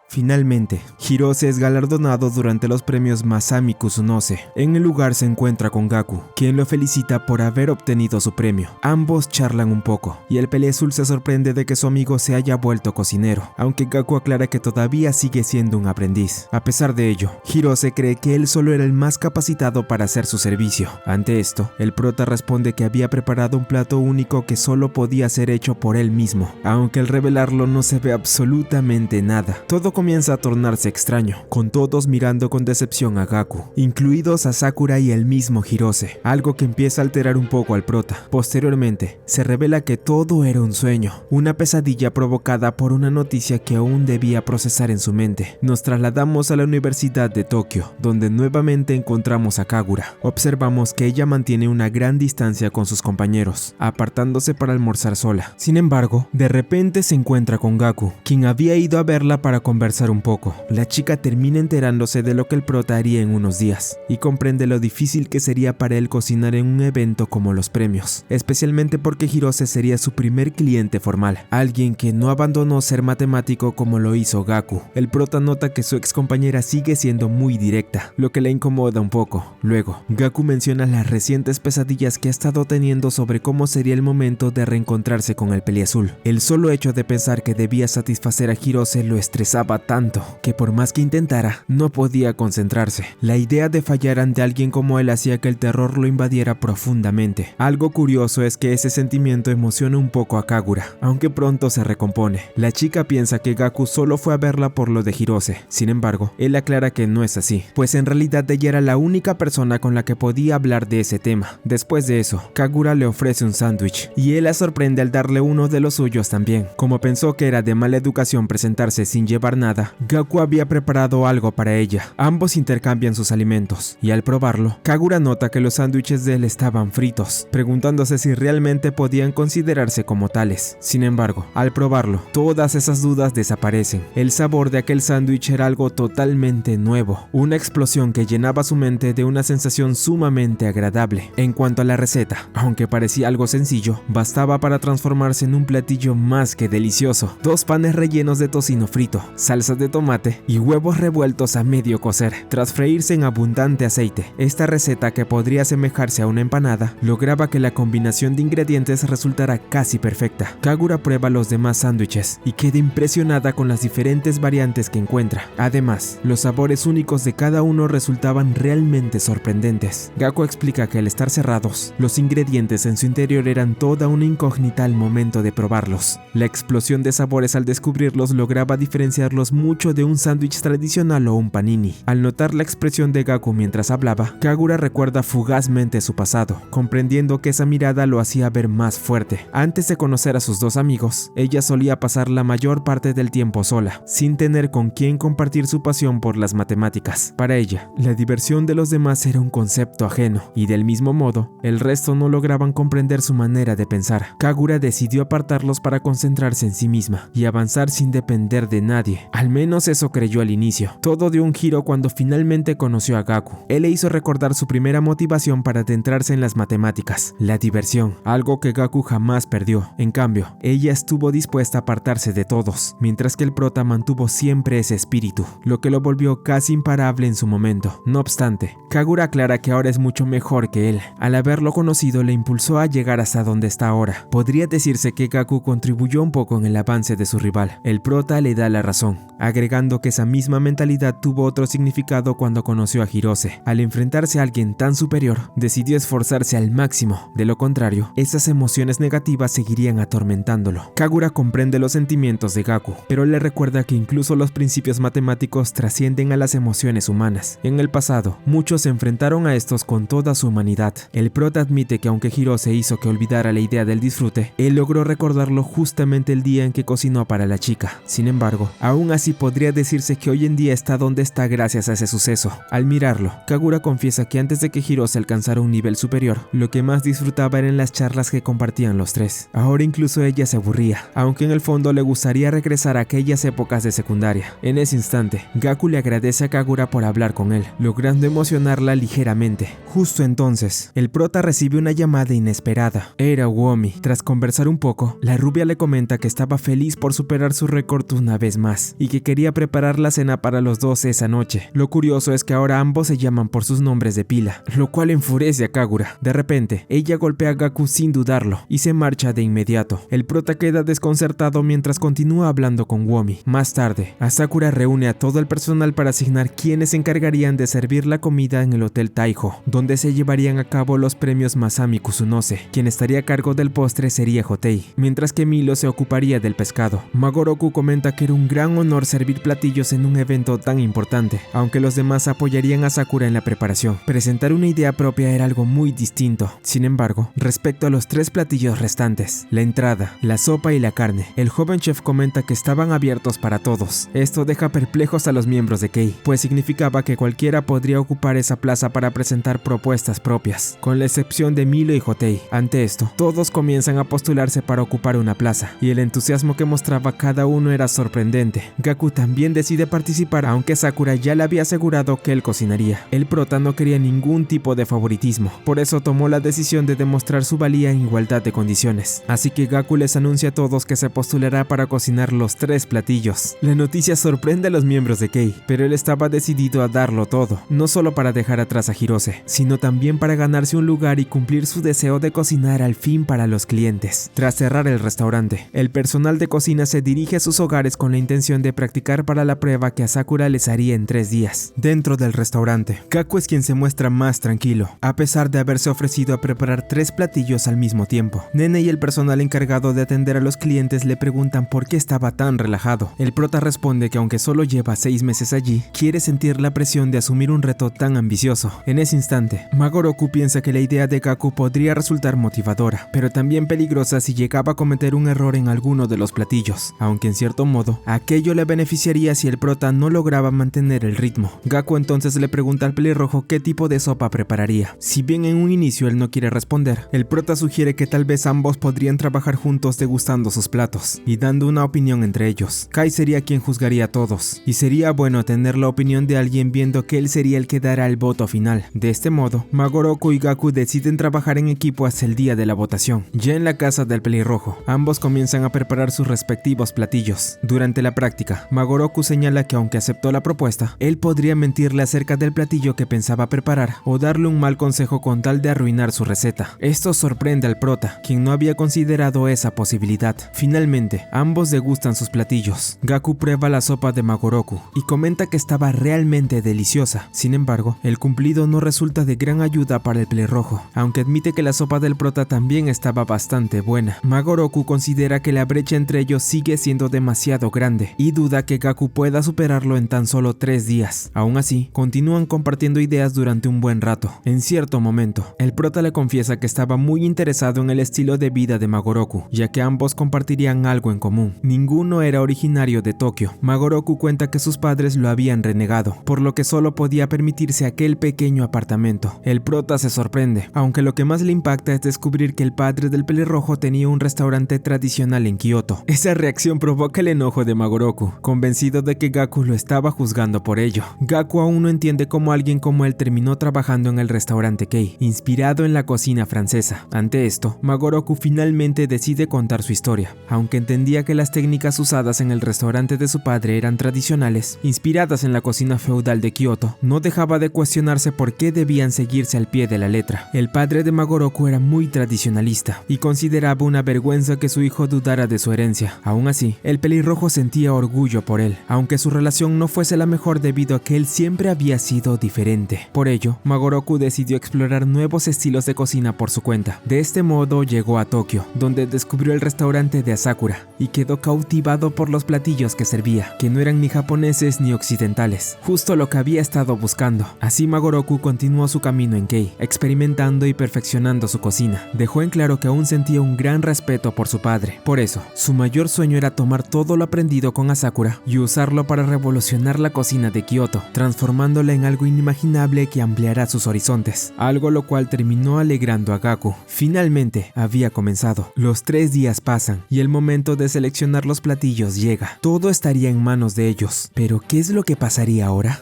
Finalmente, Hirose es galardonado durante los premios Masami Kusunose. En el lugar se encuentra con Gaku, quien lo felicita por haber obtenido su premio. Ambos charlan un poco, y el Peleazul se sorprende de que su amigo se haya vuelto cocinero, aunque Gaku aclara que todavía sigue siendo un aprendiz. A pesar de ello, Hirose cree que él solo era el más capacitado para hacer su servicio. Ante esto, el prota responde que había preparado un plato único que solo podía ser hecho por él mismo, aunque al revelarlo no se ve absolutamente nada. Todo comienza a tornarse extraño, con todos mirando con decepción a Gaku, incluidos a Sakura y el mismo Hirose, algo que empieza a alterar un poco al prota. Posteriormente, se revela que todo era un sueño, una pesadilla provocada por una noticia que aún debía procesar en su mente. Nos trasladamos a la Universidad de Tokio, donde nuevamente encontramos a Kagura. Observamos que ella mantiene una gran distancia con sus compañeros, apartándose para almorzar sola. Sin embargo, de repente se encuentra con Gaku, quien había ido a verla para conversar un poco. La chica termina enterándose de lo que el prota haría en unos días y comprende lo difícil que sería para él cocinar en un evento como los premios, especialmente porque Hirose sería su primer cliente formal, alguien que no abandonó ser matemático como lo hizo Gaku. El prota nota que su ex compañera sigue siendo muy directa, lo que le incomoda un poco. Luego, Gaku menciona las recientes pesadillas que ha estado teniendo sobre cómo sería el momento de reencontrarse con el Peleazul. El solo hecho de pensar que debía satisfacer a Hirose lo estresaba tanto que por más que intentara, no podía concentrarse. La idea de fallar ante alguien como él hacía que el terror lo invadiera profundamente. Algo curioso es que ese sentimiento emociona un poco a Kagura, aunque pronto se recompone. La chica piensa que Gaku solo fue a verla por lo de Hirose. Sin embargo, él aclara que no es así, pues en realidad ella era la única persona con la que podía hablar de ese tema. Después de eso, Kagura le ofrece un sándwich, y él la sorprende al darle uno de los suyos también. Como pensó que era de mala educación presentarse sin llevar nada, Gaku había preparado algo para ella. Ambos intercambian sus alimentos, y al probarlo, Kagura nota que los sándwiches de él estaban fritos, preguntándose si realmente podían considerarse como tales. Sin embargo, al probarlo, todas esas dudas desaparecen. El sabor de aquel sándwich era algo totalmente nuevo, una explosión que llenaba su mente de una sensación sumamente agradable. En cuanto a la receta, aunque parecía algo sencillo, bastaba para transformarse en un platillo más que delicioso. 2 panes rellenos de tocino frito, salsa de tomate y huevos revueltos a medio cocer, tras freírse en abundante aceite. Esta receta, que podría asemejarse a una empanada, lograba que la combinación de ingredientes resultara casi perfecta. Kagura prueba los demás sándwiches y queda impresionada con las diferentes variantes que encuentra. Además, los sabores únicos de cada uno resultaban realmente sorprendentes. Gaku explica que al estar cerrados, los ingredientes en su interior eran toda una incógnita al momento de probarlos. La explosión de sabores al descubrirlos lograba diferenciarlos mucho de un sándwich tradicional o un panini. Al notar la expresión de Gaku mientras hablaba, Kagura recuerda fugazmente su pasado, comprendiendo que esa mirada lo hacía ver más fuerte. Antes de conocer a sus 2 amigos, ella solía pasar la mayor parte del tiempo sola, sin tener con quién compartir su pasión por las matemáticas. Para ella, la diversión de los demás era un concepto ajeno, y del mismo modo, el resto no lograban comprender su manera de pensar. Kagura decidió apartarlos para concentrarse en sí misma y avanzar sin depender de nadie. Al menos eso creyó al inicio. Todo dio un giro cuando finalmente conoció a Gaku. Él le hizo recordar su primera motivación para adentrarse en las matemáticas, la diversión, algo que Gaku jamás perdió. En cambio, ella estuvo dispuesta a apartarse de todos, mientras que el prota mantuvo siempre ese espíritu, lo que lo volvió casi imparable en su momento. No obstante, Kagura aclara que ahora es mucho mejor que él. Al haberlo conocido, le impulsó a llegar hasta donde está ahora. Podría decirse que Gaku contribuyó un poco en el avance de su rival. El prota le da la razón, agregando que esa misma mentalidad tuvo otro significado cuando conoció a Hirose. Al enfrentarse a alguien tan superior, decidió esforzarse al máximo. De lo contrario, esas emociones negativas seguirían atormentándolo. Kagura comprende los sentimientos de Gaku, pero le recuerda que incluso los principios matemáticos trascienden a las emociones humanas. En el pasado, muchos se enfrentaron a estos con toda su humanidad. El prota admite que aunque Hirose hizo que olvidara la idea del disfrute, él logró recordarlo justamente el día en que cocinó para la chica. Sin embargo, aún así podría decirse que hoy en día está donde está gracias a ese suceso. Al mirarlo, Kagura confiesa que antes de que Hirose alcanzara un nivel superior, lo que más disfrutaba eran las charlas que compartían los tres. Ahora incluso ella se aburría, aunque en el fondo le gustaría regresar a aquellas épocas de secundaria. En ese instante, Gaku le agradece a Kagura por hablar con él, logrando emocionarla ligeramente. Justo entonces, el prota recibe una llamada inesperada. Era Uomi. Tras conversar un poco, la rubia le comenta que estaba feliz por superar su récord una vez más y que quería preparar la cena para los dos esa noche. Lo curioso es que ahora ambos se llaman por sus nombres de pila, lo cual enfurece a Kagura. De repente, ella golpea a Gaku sin dudarlo y se marcha de inmediato. El prota queda desconcertado mientras continúa hablando con Uomi. Más tarde, Asakura reúne a todo el personal para asignar quienes se encargarían de servir la comida en el Hotel Taiho, donde se llevarían a cabo los premios Masami Kusunose. Quien estaría a cargo del postre sería Hotei, mientras que Milo se ocuparía del pescado. Magoroku comenta que era un gran honor servir platillos en un evento tan importante, aunque los demás apoyarían a Sakura en la preparación. Presentar una idea propia era algo muy distinto. Sin embargo, respecto a los 3 platillos restantes, la entrada, la sopa y la carne, el joven chef comenta que estaban abiertos para todos. Esto deja perplejos a los miembros de Kei, pues significaba que cualquiera podría ocupar esa plaza para presentar propuestas propias, con la excepción de Milo y Hotei. Ante esto, todos comienzan a postularse para ocupar una plaza, y el entusiasmo que mostraba cada uno era sorprendente. Gaku también decide participar, aunque Sakura ya le había asegurado que él cocinaría. El prota no quería ningún tipo de favoritismo, por eso tomó la decisión de demostrar su valía en igualdad de condiciones. Así que Gaku les anuncia a todos que se postulará para cocinar los 3 platillos. La noticia sorprende a los miembros de Kei, pero él estaba decidido a darlo todo, no solo para dejar atrás a Hirose, sino también para ganarse un lugar y cumplir su deseo de cocinar al fin para los clientes. Tras cerrar el restaurante, el personal de cocina se dirige a sus hogares con la intención de practicar para la prueba que a Sakura les haría en 3 días. Dentro del restaurante, Gaku es quien se muestra más tranquilo, a pesar de haberse ofrecido a preparar 3 platillos al mismo tiempo. Nene y el personal encargado de atender a los clientes le preguntan por qué estaba tan relajado. El prota responde que aunque solo lleva 6 meses allí, quiere sentir la presión de asumir un reto tan ambicioso. En ese instante, Magoroku piensa que la idea de Gaku podría resultar motivadora, pero también peligrosa si llegaba a cometer un error en alguno de los platillos, aunque en cierto modo, aquello le beneficiaría si el prota no lograba mantener el ritmo. Gaku entonces le pregunta al pelirrojo qué tipo de sopa prepararía. Si bien en un inicio él no quiere responder, el prota sugiere que tal vez ambos podrían trabajar juntos degustando sus platos y dando una opinión entre ellos. Kai sería quien juzgaría a todos, y sería bueno tener la opinión de alguien viendo que él sería el que dará el voto final. De este modo, Magoroku y Gaku deciden trabajar en equipo hasta el día de la votación. Ya en la casa del pelirrojo, ambos comienzan a preparar sus respectivos platillos. Durante la práctica, Magoroku señala que aunque aceptó la propuesta, él podría mentirle acerca del platillo que pensaba preparar o darle un mal consejo con tal de arruinar su receta. Esto sorprende al prota, quien no había considerado esa posibilidad. Finalmente, ambos degustan sus platillos. Gaku prueba la sopa de Magoroku y comenta que estaba realmente deliciosa. Sin embargo, el cumplido no resulta de gran ayuda para el pelirrojo, aunque admite que la sopa del prota también estaba bastante buena. Magoroku considera que la brecha entre ellos sigue siendo demasiado grande y duda que Gaku pueda superarlo en tan solo 3 días. Aún así, continúan compartiendo ideas durante un buen rato. En cierto momento, el prota le confiesa que estaba muy interesado en el estilo de vida de Magoroku, ya que ambos compartirían algo en común. Ninguno era originario de Tokio. Magoroku cuenta que sus padres lo habían renegado, por lo que solo podía permitirse aquel pequeño apartamento. El prota se sorprende, aunque lo que más le impacta es descubrir que el padre del pelirrojo tenía un restaurante tradicional en Kioto. Esa reacción provoca el enojo de Magoroku, convencido de que Gaku lo estaba juzgando por ello. Gaku aún no entiende cómo alguien como él terminó trabajando en el restaurante Kei, inspirado en la cocina francesa. Ante esto, Magoroku finalmente decide contar su historia. Aunque entendía que las técnicas usadas en el restaurante de su padre eran tradicionales, inspiradas en la cocina feudal de Kioto, no dejaba de cuestionarse por qué debían seguirse al pie de la letra. El padre de Magoroku era muy tradicionalista y consideraba una vergüenza que su hijo dudara de su herencia. Aún así, el pelirrojo sentía orgullo por él, aunque su relación no fuese la mejor debido a que él siempre había sido diferente. Por ello, Magoroku decidió explorar nuevos estilos de cocina por su cuenta. De este modo llegó a Tokio, donde descubrió el restaurante de Asakura y quedó cautivado por los platillos que servía, que no eran ni japoneses ni occidentales, justo lo que había estado buscando. Así Magoroku continuó su camino en Kei, experimentando y perfeccionando su cocina. Dejó en claro que aún sentía un gran respeto por su padre. Por eso, su mayor sueño era tomar todo lo aprendido con Asakura Sakura y usarlo para revolucionar la cocina de Kioto, transformándola en algo inimaginable que ampliará sus horizontes, algo lo cual terminó alegrando a Gaku. Finalmente había comenzado. Los 3 días pasan y el momento de seleccionar los platillos llega. Todo estaría en manos de ellos, pero ¿qué es lo que pasaría ahora?